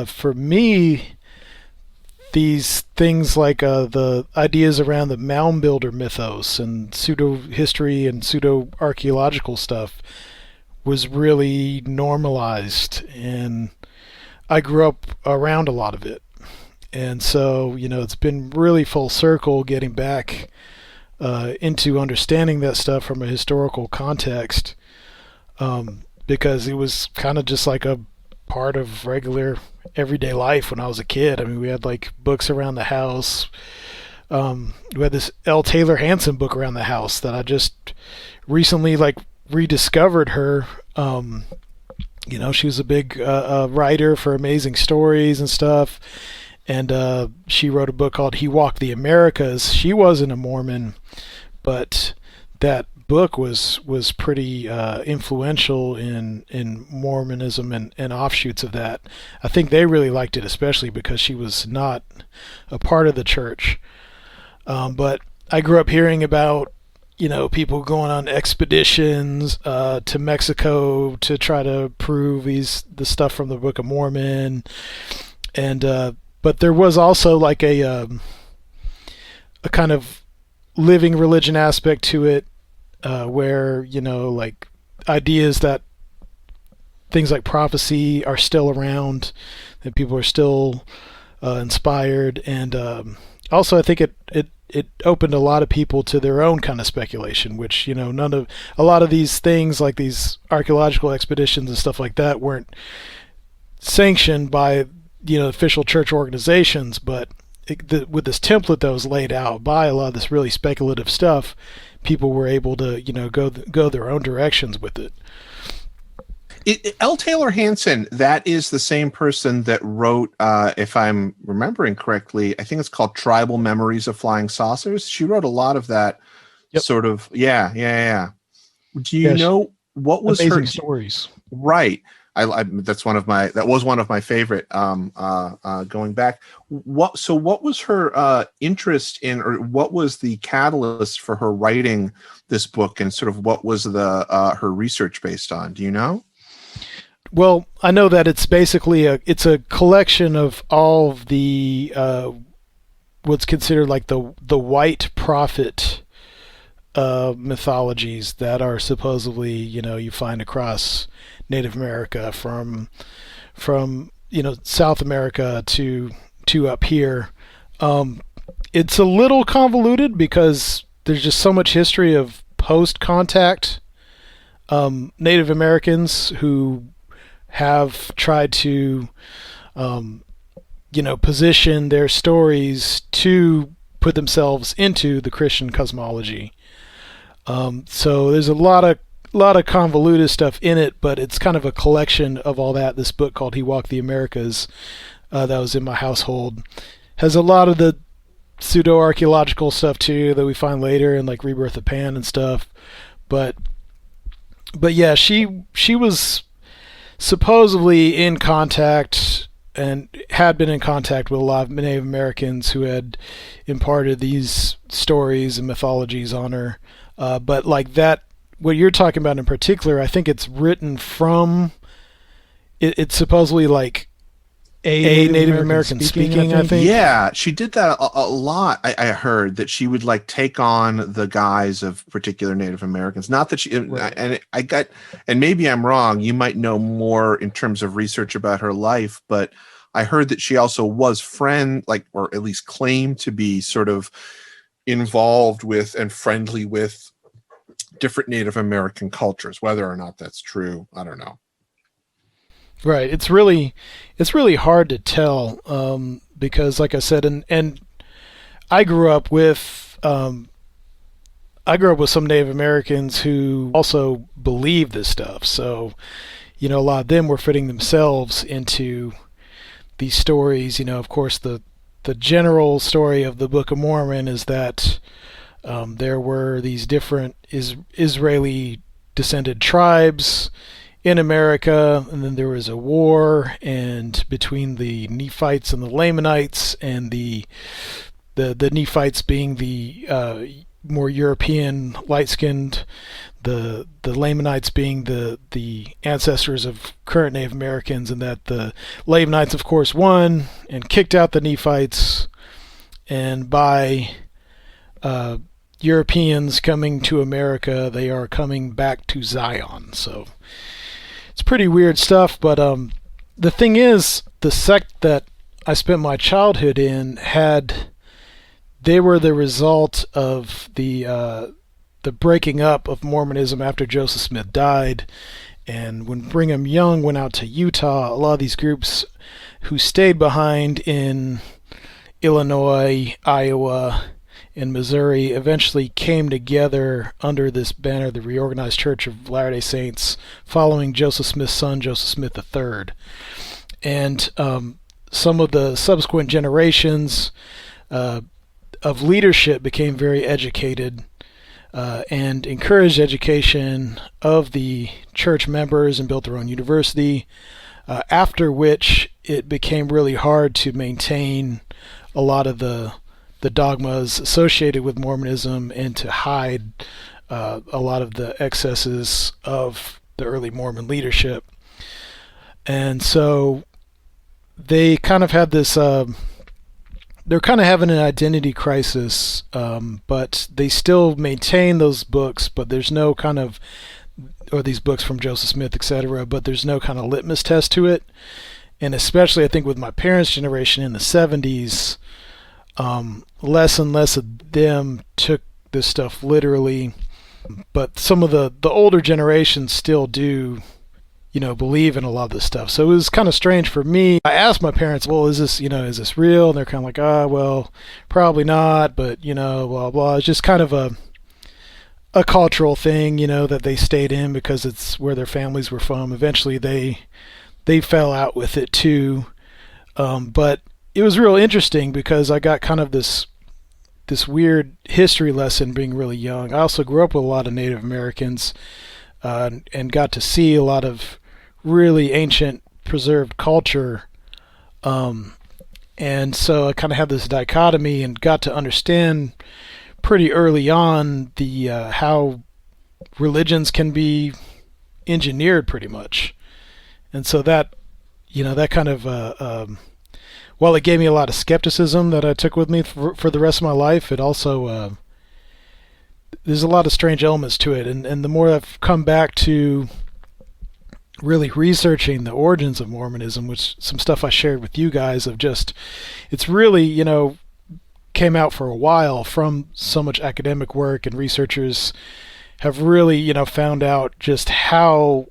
For me, these things like the ideas around the mound builder mythos and pseudo history and pseudo archaeological stuff was really normalized, and I grew up around a lot of it. And so, it's been really full circle getting back into understanding that stuff from a historical context, because it was kind of just like a part of regular everyday life when I was a kid. I mean, we had like books around the house. We had this L. Taylor Hansen book around the house that I just recently like rediscovered her. She was a big writer for amazing stories and stuff. And she wrote a book called He Walked the Americas. She wasn't a Mormon, but that book was pretty influential in Mormonism and offshoots of that. I think they really liked it, especially because she was not a part of the church. But I grew up hearing about, people going on expeditions to Mexico to try to prove the stuff from the Book of Mormon. And but there was also like a kind of living religion aspect to it, where, like ideas that things like prophecy are still around, that people are still inspired. And also I think it opened a lot of people to their own kind of speculation, which, a lot of these things like these archaeological expeditions and stuff like that weren't sanctioned by official church organizations, but with this template that was laid out by a lot of this really speculative stuff, people were able to go their own directions with it. L. Taylor Hansen, that is the same person that wrote, if I'm remembering correctly, I think it's called Tribal Memories of Flying Saucers. She wrote a lot of that. Yep. Sort of. Yeah. Do you know what was amazing her stories? Right. That was one of my favorite going back. What was her interest in, or what was the catalyst for her writing this book, and sort of what was her research based on? Do you know? Well, I know that it's basically it's a collection of all of the what's considered like the white prophet mythologies that are supposedly, you find across Native America from South America to up here. It's a little convoluted because there's just so much history of post-contact Native Americans who have tried to position their stories to put themselves into the Christian cosmology. So there's a lot of convoluted stuff in it, but it's kind of a collection of all that. This book called He Walked the Americas, that was in my household, has a lot of the pseudo-archaeological stuff too that we find later in like Rebirth of Pan and stuff. But yeah, she was supposedly in contact and had been in contact with a lot of Native Americans who had imparted these stories and mythologies on her. But like that, what you're talking about in particular, I think it's written from, it's supposedly like a Native American speaking, I think. Yeah, she did that a lot. I heard that she would like take on the guise of particular Native Americans. Not that she, right. And maybe I'm wrong. You might know more in terms of research about her life, but I heard that she also was or at least claimed to be sort of involved with and friendly with different Native American cultures. Whether or not that's true, I don't know. Right. It's really hard to tell, because like I said, and I grew up with some Native Americans who also believe this stuff. So, a lot of them were fitting themselves into these stories. Of course, the general story of the Book of Mormon is that there were these different Israeli descended tribes in America, and then there was a war and between the Nephites and the Lamanites, and the Nephites being the more European, light-skinned, the Lamanites being the ancestors of current Native Americans, and that the Lamanites, of course, won and kicked out the Nephites, and by Europeans coming to America, they are coming back to Zion. So it's pretty weird stuff, but the thing is, the sect that I spent my childhood in they were the result of the breaking up of Mormonism after Joseph Smith died. And when Brigham Young went out to Utah, a lot of these groups who stayed behind in Illinois, Iowa, and Missouri eventually came together under this banner, the Reorganized Church of Latter-day Saints, following Joseph Smith's son, Joseph Smith III. And some of the subsequent generations of leadership became very educated and encouraged education of the church members and built their own university, after which it became really hard to maintain a lot of the dogmas associated with Mormonism and to hide a lot of the excesses of the early Mormon leadership. And so they kind of had this they're kind of having an identity crisis, but they still maintain those books, but there's no kind of, or these books from Joseph Smith, etc., but there's no kind of litmus test to it. And especially, I think, with my parents' generation in the 70s, less and less of them took this stuff literally. But some of the older generations still do, believe in a lot of this stuff. So it was kind of strange for me. I asked my parents, well, is this real? And they're kind of like, well, probably not, but, blah, blah. It's just kind of a cultural thing, that they stayed in because it's where their families were from. Eventually they fell out with it too. But it was real interesting because I got kind of this weird history lesson being really young. I also grew up with a lot of Native Americans, and got to see a lot of really ancient preserved culture. And so I kind of had this dichotomy and got to understand pretty early on the how religions can be engineered pretty much. And so that kind of while it gave me a lot of skepticism that I took with me for the rest of my life, it also there's a lot of strange elements to it. And the more I've come back to really researching the origins of Mormonism, which some stuff I shared with you guys of just, it's really, came out for a while from so much academic work, and researchers have really, found out just how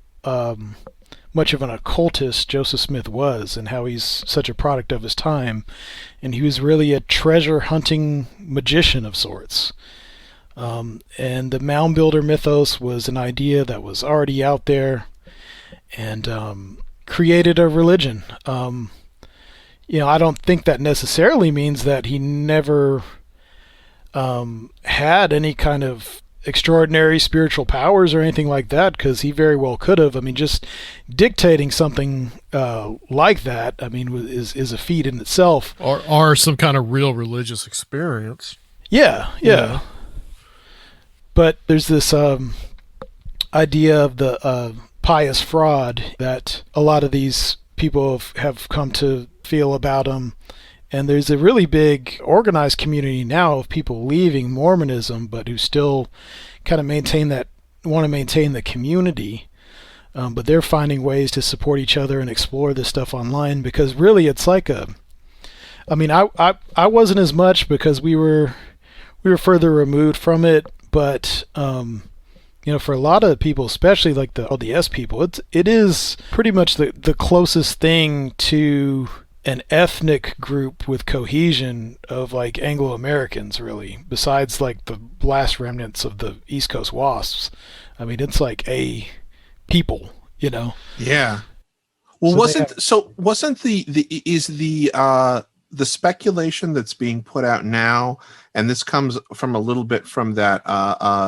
much of an occultist Joseph Smith was, and how he's such a product of his time. And he was really a treasure hunting magician of sorts. And the mound builder mythos was an idea that was already out there, and created a religion. I don't think that necessarily means that he never had any kind of extraordinary spiritual powers or anything like that, because he very well could have. I mean, just dictating something like that, is a feat in itself. Or some kind of real religious experience. Yeah. But there's this idea of the pious fraud that a lot of these people have come to feel about him. And there's a really big organized community now of people leaving Mormonism, but who still kind of want to maintain the community. But they're finding ways to support each other and explore this stuff online, because really it's like I wasn't as much because we were further removed from it, but for a lot of people, especially like the LDS people, it is pretty much the closest thing to an ethnic group with cohesion of like Anglo-Americans, really, besides like the last remnants of the East Coast WASPs. It's like a people, Yeah. Well, wasn't the the speculation that's being put out now, and this comes from a little bit from that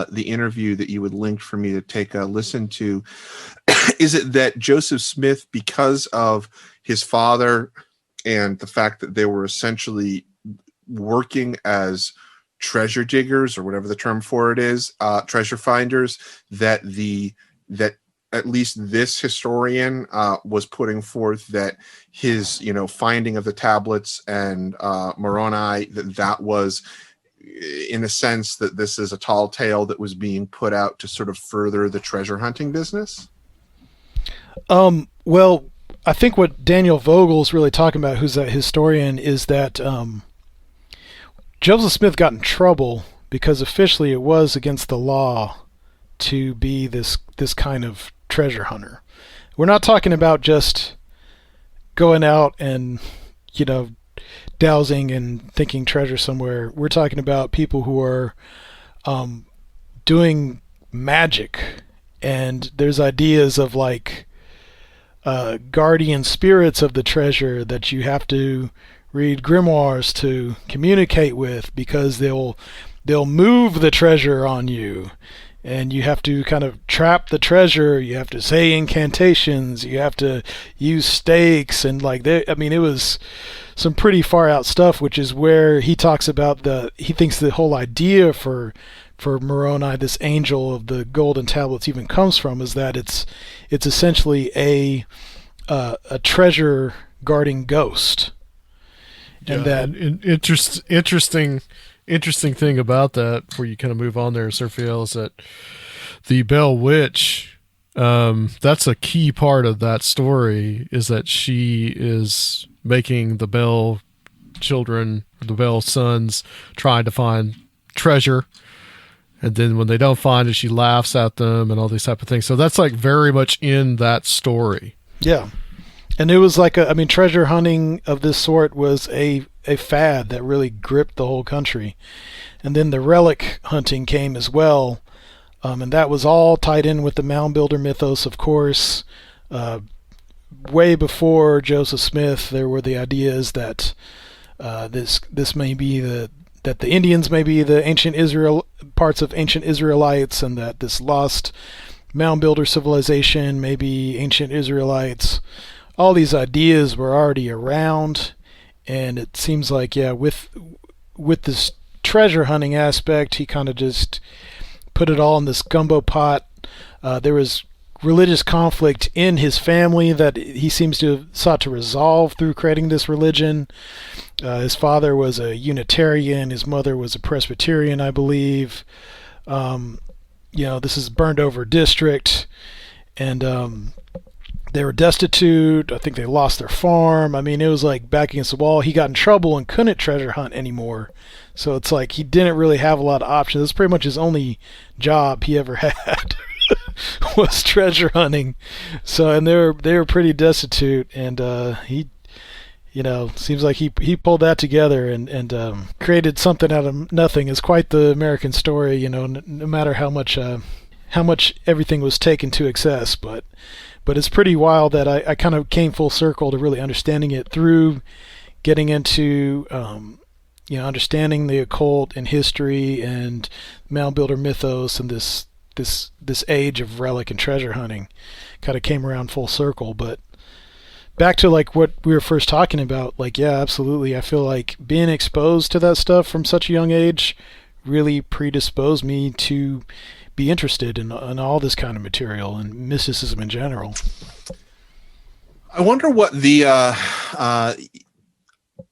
the interview that you would link for me to take a listen to, is it that Joseph Smith, because of his father and the fact that they were essentially working as treasure diggers, or whatever the term for it is, treasure finders, that at least this historian was putting forth that his, finding of the tablets and Moroni, that was, in a sense, that this is a tall tale that was being put out to sort of further the treasure hunting business? Well, I think what Daniel Vogel's really talking about, who's that historian, is that Joseph Smith got in trouble because officially it was against the law to be this kind of treasure hunter. We're not talking about just going out and, dowsing and thinking treasure somewhere. We're talking about people who are doing magic, and there's ideas of like guardian spirits of the treasure that you have to read grimoires to communicate with, because they'll move the treasure on you, and you have to kind of trap the treasure. You have to say incantations. You have to use stakes, and it was some pretty far out stuff, which is where he talks about he thinks the whole idea for Moroni, this angel of the golden tablets, even comes from, is that it's essentially a treasure guarding ghost. And interesting thing about that, before you kind of move on there, Serfiel, is that the Bell Witch, that's a key part of that story, is that she is making the Bell children, the Bell sons, trying to find treasure. And then when they don't find it, she laughs at them and all these type of things. So that's like very much in that story. Yeah. And it was like treasure hunting of this sort was a fad that really gripped the whole country. And then the relic hunting came as well. And that was all tied in with the mound builder mythos, of course. Way before Joseph Smith, there were the ideas that this may be that the Indians may be the ancient parts of ancient Israelites, and that this lost mound builder civilization may be ancient Israelites. All these ideas were already around, and it seems like, with this treasure hunting aspect, he kind of just put it all in this gumbo pot. There was religious conflict in his family that he seems to have sought to resolve through creating this religion. His father was a Unitarian, his mother was a Presbyterian, I believe. This is burned over district, and they were destitute. I think they lost their farm. It was like back against the wall. He got in trouble and couldn't treasure hunt anymore. So it's like he didn't really have a lot of options. It's pretty much his only job he ever had was treasure hunting. So, and they were pretty destitute, and he seems like he pulled that together and created something out of nothing. It's quite the American story, no matter how much everything was taken to excess, but it's pretty wild that I kind of came full circle to really understanding it through getting into understanding the occult and history and mound builder mythos, and this age of relic and treasure hunting kind of came around full circle. But back to like what we were first talking about, absolutely, I feel like being exposed to that stuff from such a young age really predisposed me to be interested in all this kind of material and mysticism in general. I wonder what the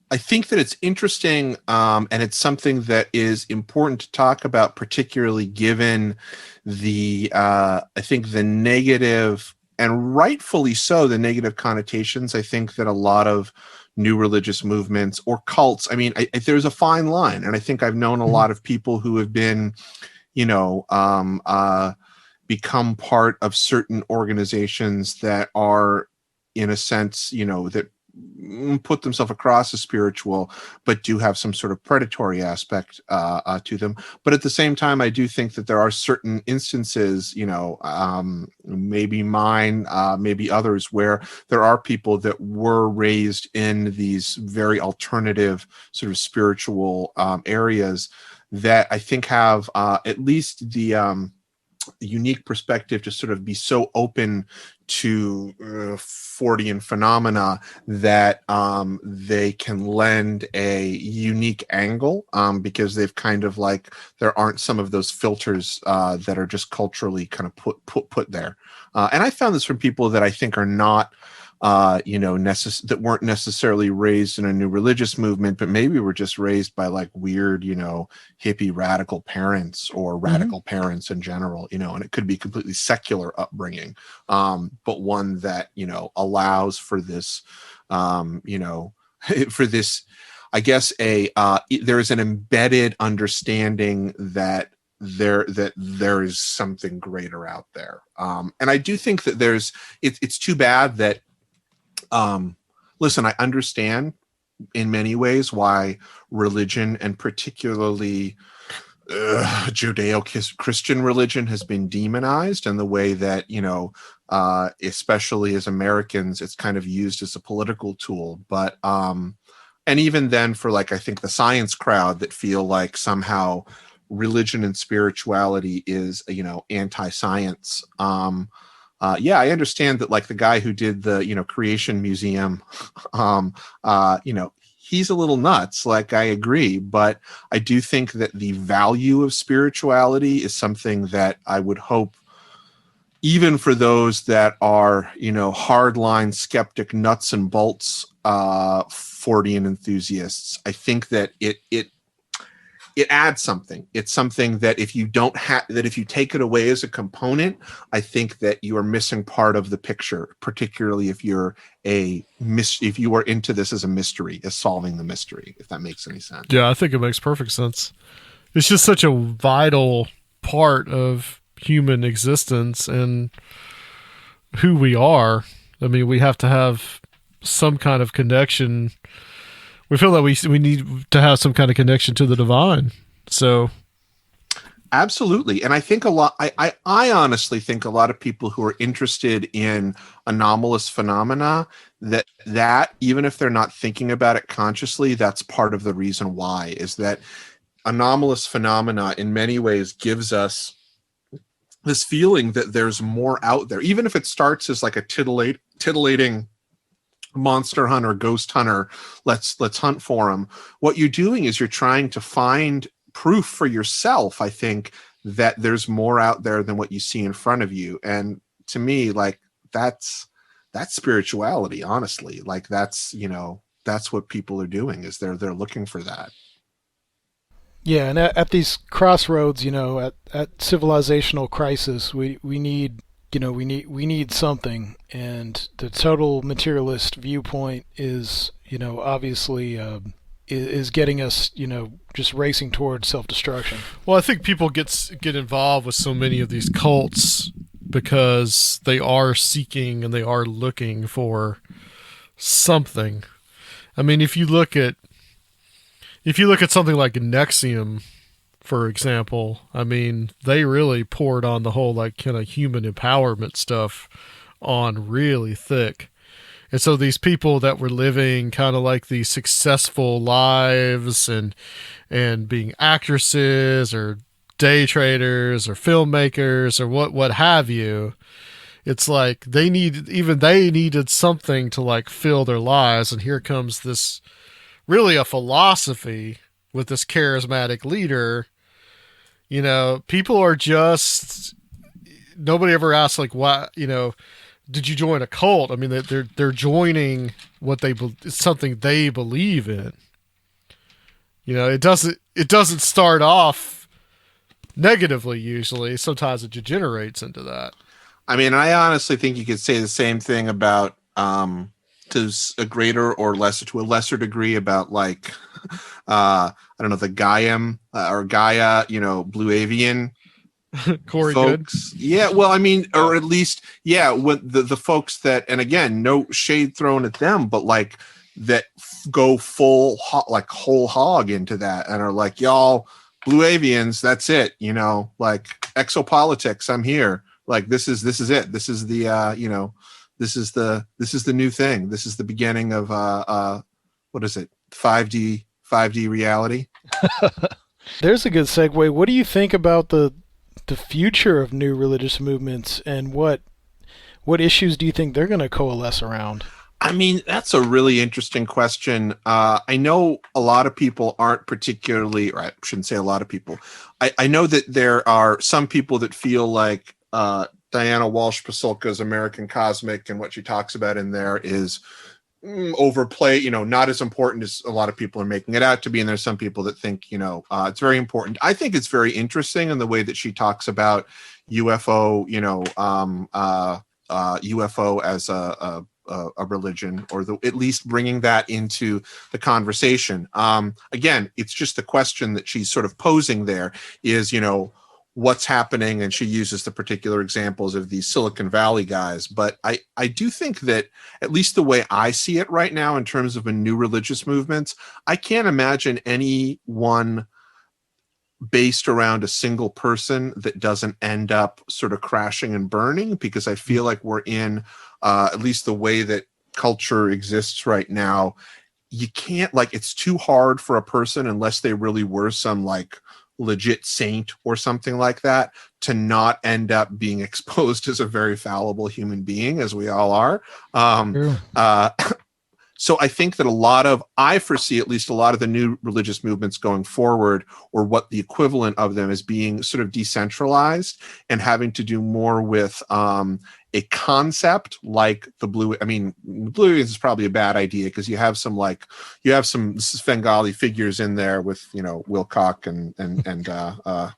I think that it's interesting, and it's something that is important to talk about, particularly given the I think the negative, and rightfully so, the negative connotations I think that a lot of new religious movements or cults, there's a fine line, and I think I've known a lot of people who have been become part of certain organizations that are, in a sense, that put themselves across as spiritual, but do have some sort of predatory aspect to them. But at the same time, I do think that there are certain instances, maybe mine, maybe others, where there are people that were raised in these very alternative sort of spiritual areas that I think have at least the unique perspective to sort of be so open to Fortean phenomena that they can lend a unique angle because they've kind of like, there aren't some of those filters that are just culturally kind of put there. And I found this from people that I think are not that weren't necessarily raised in a new religious movement, but maybe were just raised by like weird, hippie radical parents or radical parents in general, and it could be completely secular upbringing, but one that, allows for this, for this, I guess, there is an embedded understanding that there is something greater out there. And I do think that it's too bad that, listen, I understand in many ways why religion, and particularly Judeo-Christian religion, has been demonized, and the way that, especially as Americans, it's kind of used as a political tool. But, and even then for like, I think the science crowd that feel like somehow religion and spirituality is, anti-science. Yeah, I understand that, like the guy who did the, Creation Museum, he's a little nuts. Like, I agree, but I do think that the value of spirituality is something that I would hope, even for those that are, hardline skeptic nuts and bolts, Fortean enthusiasts, I think that it adds something. It's something that if you don't have, that if you take it away as a component, I think that you are missing part of the picture, particularly if if you are into this as a mystery, as solving the mystery, if that makes any sense. Yeah, I think it makes perfect sense. It's just such a vital part of human existence and who we are. I mean, we have to have some kind of connection. We feel that we need to have some kind of connection to the divine. So, absolutely, and I think I honestly think a lot of people who are interested in anomalous phenomena, that even if they're not thinking about it consciously, that's part of the reason why, is that anomalous phenomena in many ways gives us this feeling that there's more out there, even if it starts as like a titillating monster hunter, ghost hunter, let's hunt for them. What you're doing is you're trying to find proof for yourself, I think, that there's more out there than what you see in front of you. And to me, like, that's spirituality, honestly. Like, that's what people are doing, is they're looking for that. Yeah, and at these crossroads, at civilizational crisis, we need we need something, and the total materialist viewpoint is, obviously is getting us, just racing towards self-destruction. Well, I think people get involved with so many of these cults because they are seeking and they are looking for something. I mean, if you look at something like Nexium, for example, I mean, they really poured on the whole, like, kind of human empowerment stuff on really thick. And so these people that were living kind of like these successful lives and being actresses or day traders or filmmakers or what have you, it's like they needed something to like fill their lives. And here comes this really a philosophy with this charismatic leader. People are just, nobody ever asks, like, why, did you join a cult? I mean, they're joining it's something they believe in. It doesn't start off negatively usually. Sometimes it degenerates into that. I mean, I honestly think you could say the same thing about, to a greater or to a lesser degree, about like, I don't know, the Gaia, Blue Avian Corey Good. folks. Yeah, well, I mean, or at least, yeah, what the folks that, and again, no shade thrown at them, but like that go full like whole hog into that and are like, y'all, blue avians, that's it, you know, like exopolitics, I'm here. Like this is it. This is the you know, this is the new thing. This is the beginning of what is it? 5D reality. There's a good segue. What do you think about the future of new religious movements, and what issues do you think they're going to coalesce around? I mean, that's a really interesting question. I know a lot of people aren't particularly, or I shouldn't say a lot of people. I know that there are some people that feel like Diana Walsh Pasulka's American Cosmic and what she talks about in there is overplay, you know, not as important as a lot of people are making it out to be. And there's some people that think, you know, it's very important. I think it's very interesting in the way that she talks about UFO, you know, UFO as a religion, or at least bringing that into the conversation. Again, it's just the question that she's sort of posing there is, you know, what's happening, and she uses the particular examples of these Silicon Valley guys. But I do think that, at least the way I see it right now in terms of a new religious movements, I can't imagine any one based around a single person that doesn't end up sort of crashing and burning, because I feel like we're in at least the way that culture exists right now, you can't, like, it's too hard for a person, unless they really were some like legit saint or something like that, to not end up being exposed as a very fallible human being, as we all are. So I think that I foresee at least a lot of the new religious movements going forward, or what the equivalent of them is, being sort of decentralized and having to do more with a concept like the blue. I mean, blue is probably a bad idea, because you have some Svengali figures in there with, you know, Wilcock and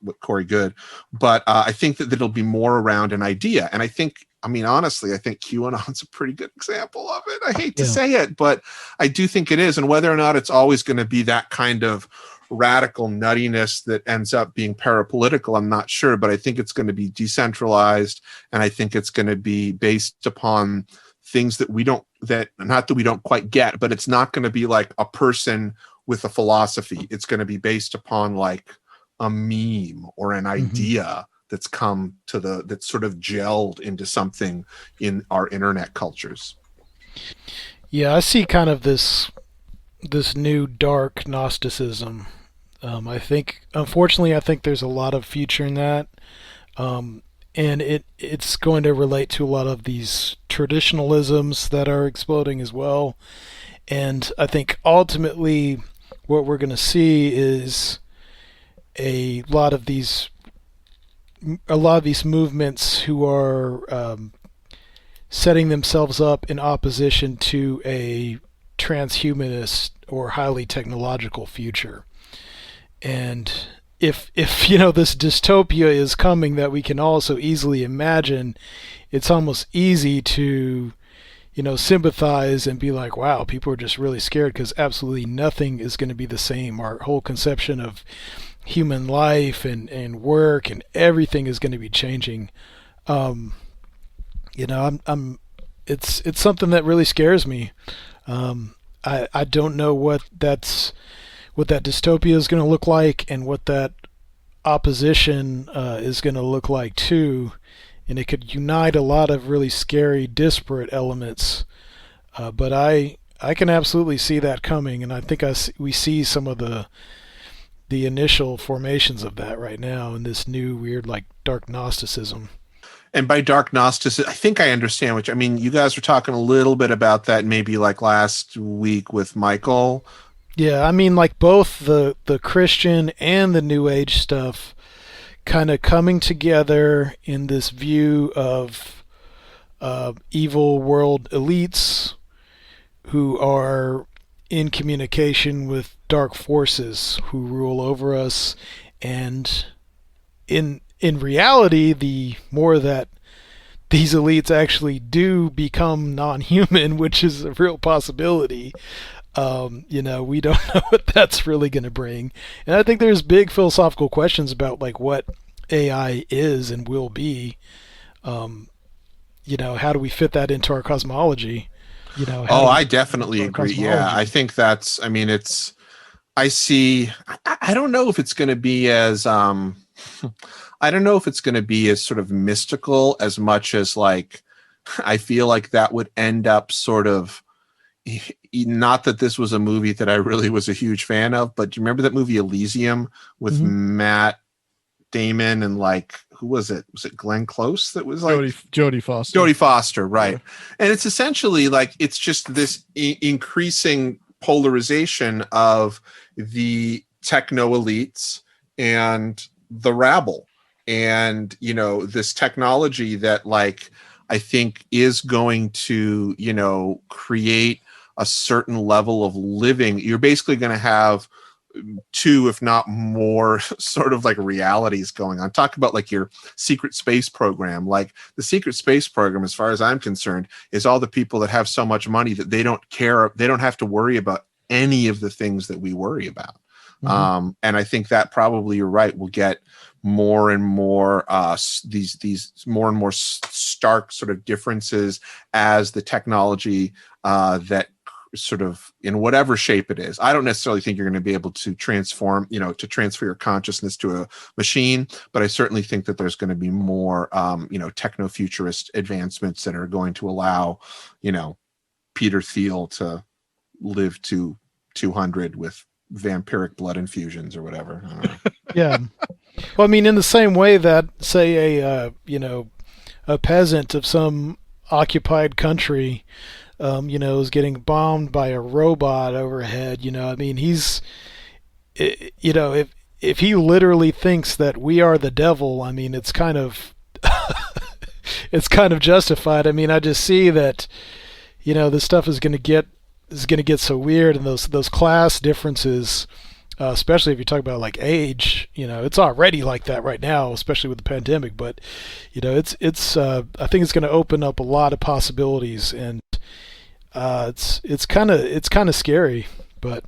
with Corey Good. But I think that it'll be more around an idea. And I think, I mean, honestly, I think QAnon's a pretty good example of it. I hate to say it, but I do think it is. And whether or not it's always going to be that kind of radical nuttiness that ends up being parapolitical, I'm not sure, but I think it's going to be decentralized, and I think it's going to be based upon things that we don't quite get, but it's not going to be like a person with a philosophy. It's going to be based upon like a meme or an idea that's come to that's sort of gelled into something in our internet cultures. Yeah, I see kind of this new dark Gnosticism. I think, unfortunately, there's a lot of future in that. And it's going to relate to a lot of these traditionalisms that are exploding as well. And I think ultimately what we're going to see is a lot of these movements who are setting themselves up in opposition to a transhumanist or highly technological future. And if you know, this dystopia is coming that we can all so easily imagine, it's almost easy to, you know, sympathize and be like, wow, people are just really scared, because absolutely nothing is going to be the same. Our whole conception of human life and work and everything is going to be changing. You know, it's something that really scares me. I don't know what that dystopia is going to look like, and what that opposition is going to look like too. And it could unite a lot of really scary, disparate elements. But I can absolutely see that coming, and I think we see some of the initial formations of that right now in this new weird, like, dark Gnosticism. And by dark Gnosticism, I think I understand I mean, you guys were talking a little bit about that maybe like last week with Michael. Yeah, I mean, like, both the Christian and the New Age stuff kind of coming together in this view of evil world elites who are in communication with dark forces who rule over us. And in reality, the more that these elites actually do become non-human, which is a real possibility, you know, we don't know what that's really going to bring. And I think there's big philosophical questions about, like, what AI is and will be. How do we fit that into our cosmology? I definitely agree. Yeah, I think that's, I mean, I see, I don't know if it's going to be as, I don't know if it's going to be as sort of mystical as much as like, I feel like that would end up sort of, not that this was a movie that I really was a huge fan of, but do you remember that movie Elysium with Matt Damon and like, who was it? Was it Glenn Close that was like Jodie Foster? Jodie Foster, right? Yeah. And it's essentially like it's just this increasing polarization of the techno elites and the rabble, and this technology that like I think is going to create a certain level of living. You're basically going to have two, if not more, sort of like realities going on. Talk about like your secret space program. Like the secret space program, as far as I'm concerned, is all the people that have so much money that they don't care. They don't have to worry about any of the things that we worry about. And I think that probably, you're right, will get more and more these more and more stark sort of differences as the technology that sort of, in whatever shape it is. I don't necessarily think you're going to be able to transform, to transfer your consciousness to a machine, but I certainly think that there's going to be more, techno-futurist advancements that are going to allow, Peter Thiel to live to 200 with vampiric blood infusions or whatever. I don't know. Yeah. Well, I mean, in the same way that, say, a peasant of some occupied country is getting bombed by a robot overhead. I mean, if he literally thinks that we are the devil, I mean, it's kind of, it's kind of justified. I mean, I just see that, this stuff is going to get so weird, and those class differences, especially if you talk about like age, it's already like that right now, especially with the pandemic. But it's I think it's going to open up a lot of possibilities, and it's kind of scary. But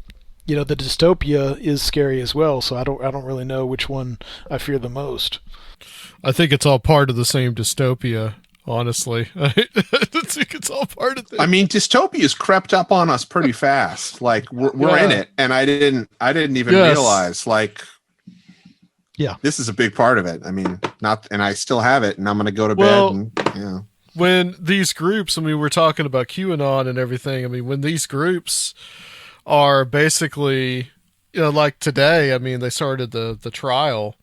the dystopia is scary as well. So I don't really know which one I fear the most. I think it's all part of the same dystopia. Honestly, I think it's all part of it. I mean, dystopia's crept up on us pretty fast. Like we're in it, and I didn't even realize. Like, this is a big part of it. I mean, and I still have it, and I'm going to go to bed. And when these groups, I mean, we're talking about QAnon and everything. I mean, when these groups are basically, like today, I mean, they started the trial,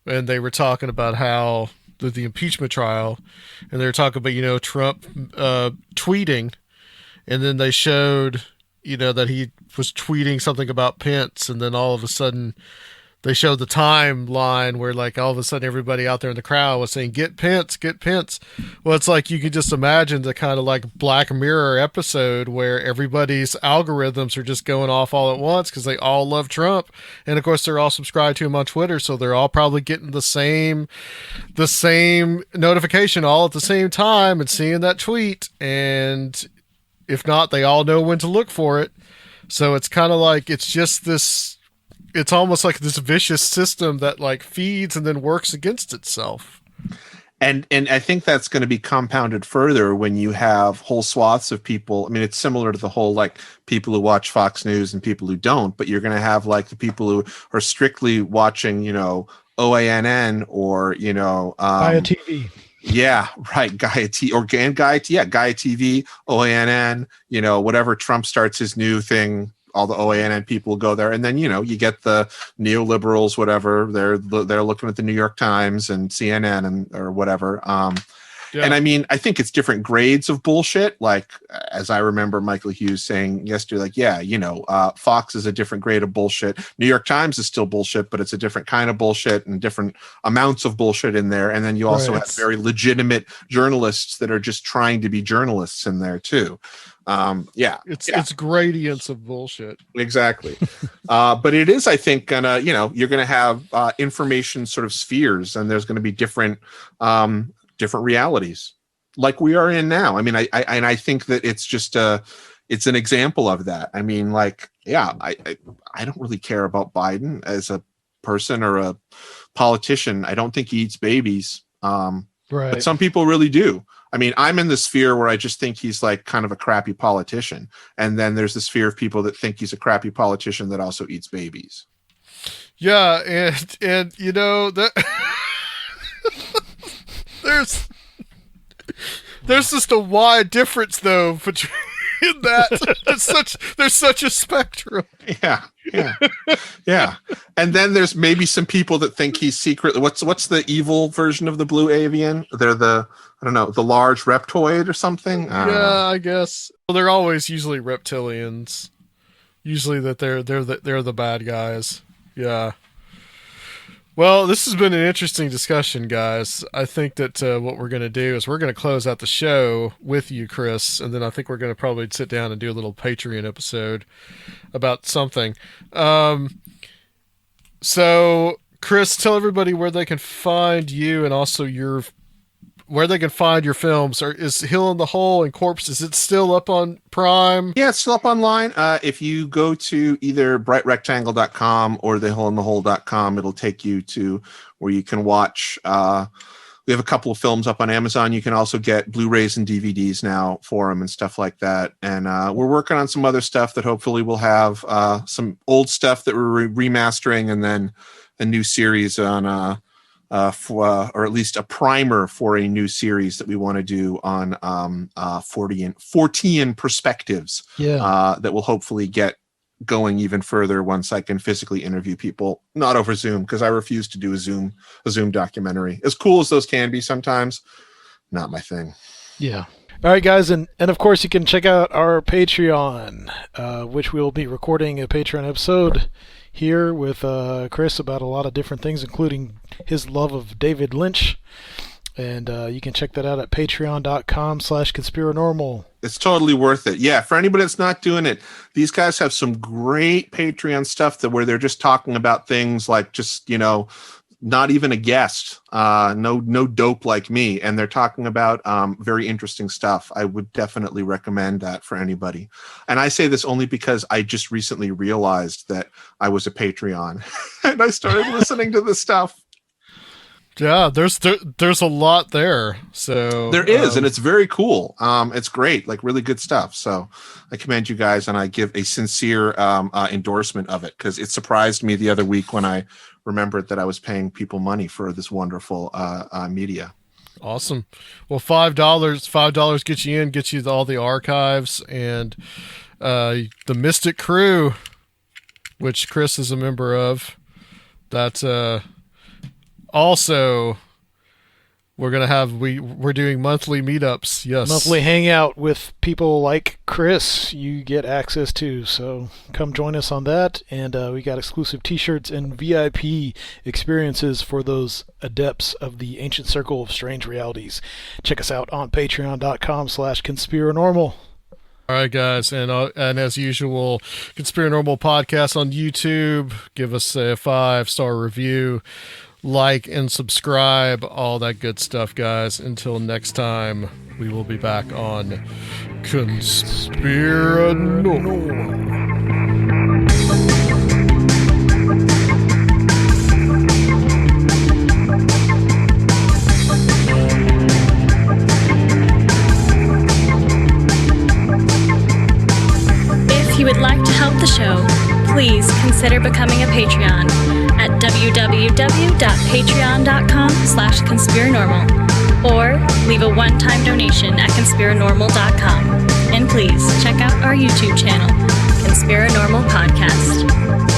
and they were talking about how the impeachment trial, and they were talking about Trump tweeting, and then they showed that he was tweeting something about Pence, and then all of a sudden they showed the timeline where like all of a sudden everybody out there in the crowd was saying get Pence. Well, it's like you could just imagine the kind of like Black Mirror episode where everybody's algorithms are just going off all at once because they all love Trump, and of course they're all subscribed to him on Twitter, so they're all probably getting the same notification all at the same time and seeing that tweet, and if not, they all know when to look for it. So it's kind of like it's almost like this vicious system that like feeds and then works against itself. And I think that's going to be compounded further when you have whole swaths of people. I mean, it's similar to the whole like people who watch Fox News and people who don't, but you're going to have like the people who are strictly watching, OANN or, Gaia TV. Yeah, right. Gaia TV, OANN, whatever Trump starts his new thing, all the OANN people go there, and then you get the neoliberals, whatever. They're looking at the New York Times and CNN and or whatever. And I mean, I think it's different grades of bullshit. Like as I remember Michael Hughes saying yesterday, like Fox is a different grade of bullshit. New York Times is still bullshit, but it's a different kind of bullshit and different amounts of bullshit in there. And then you also have very legitimate journalists that are just trying to be journalists in there too. It's gradients of bullshit. Exactly. But it is, I think, gonna, you're gonna have information sort of spheres, and there's gonna be different realities like we are in now. I mean, I think that it's just it's an example of that. I mean, like, I don't really care about Biden as a person or a politician. I don't think he eats babies. Right. But some people really do. I mean, I'm in the sphere where I just think he's like kind of a crappy politician. And then there's the sphere of people that think he's a crappy politician that also eats babies. Yeah. And you know, that there's just a wide difference though between that. There's such a spectrum. Yeah. And then there's maybe some people that think he's secretly what's the evil version of the blue avian? They're the large reptoid or something. I guess. Well, they're always usually reptilians. Usually that they're the bad guys. Yeah. Well, this has been an interesting discussion, guys. I think that what we're going to do is we're going to close out the show with you, Chris, and then I think we're going to probably sit down and do a little Patreon episode about something. So, Chris, tell everybody where they can find you and also where they can find your films. Is Hill in the Hole and Corpse, is it still up on Prime? Yeah, it's still up online. If you go to either brightrectangle.com or thehillinthehole.com, it'll take you to where you can watch. We have a couple of films up on Amazon. You can also get Blu-rays and DVDs now for them and stuff like that. And we're working on some other stuff that hopefully we'll have some old stuff that we're remastering, and then a new series on or at least a primer for a new series that we want to do on Fortean perspectives. That will hopefully get going even further once I can physically interview people, not over Zoom, because I refuse to do a Zoom documentary. As cool as those can be sometimes, not my thing. Yeah. All right, guys, and of course you can check out our Patreon, which we'll be recording a Patreon episode here with Chris about a lot of different things, including his love of David Lynch. And you can check that out at patreon.com/Conspirinormal. It's totally worth it. Yeah, for anybody that's not doing it, these guys have some great Patreon stuff where they're just talking about things like just, not even a guest, no dope like me. And they're talking about very interesting stuff. I would definitely recommend that for anybody. And I say this only because I just recently realized that I was a Patreon and I started listening to this stuff. Yeah, there's a lot there. So there is, and it's very cool. It's great, like really good stuff. So I commend you guys, and I give a sincere endorsement of it, because it surprised me the other week when I remembered that I was paying people money for this wonderful media. Awesome. Well, $5 gets you all the archives and the Mystic Crew, which Chris is a member of. That's also, we're doing monthly meetups. Yes, monthly hangout with people like Chris. You get access to, so come join us on that. And we got exclusive T-shirts and VIP experiences for those adepts of the ancient circle of strange realities. Check us out on patreon.com/Conspirinormal. All right, guys, and as usual, Conspirinormal podcast on YouTube. Give us a 5-star review. Like and subscribe, all that good stuff, guys. Until next time, we will be back on Conspirinormal. If you would like to help the show, please consider becoming a Patreon at www.patreon.com/Conspirinormal, or leave a one-time donation at Conspirinormal.com. And please check out our YouTube channel, Conspirinormal Podcast.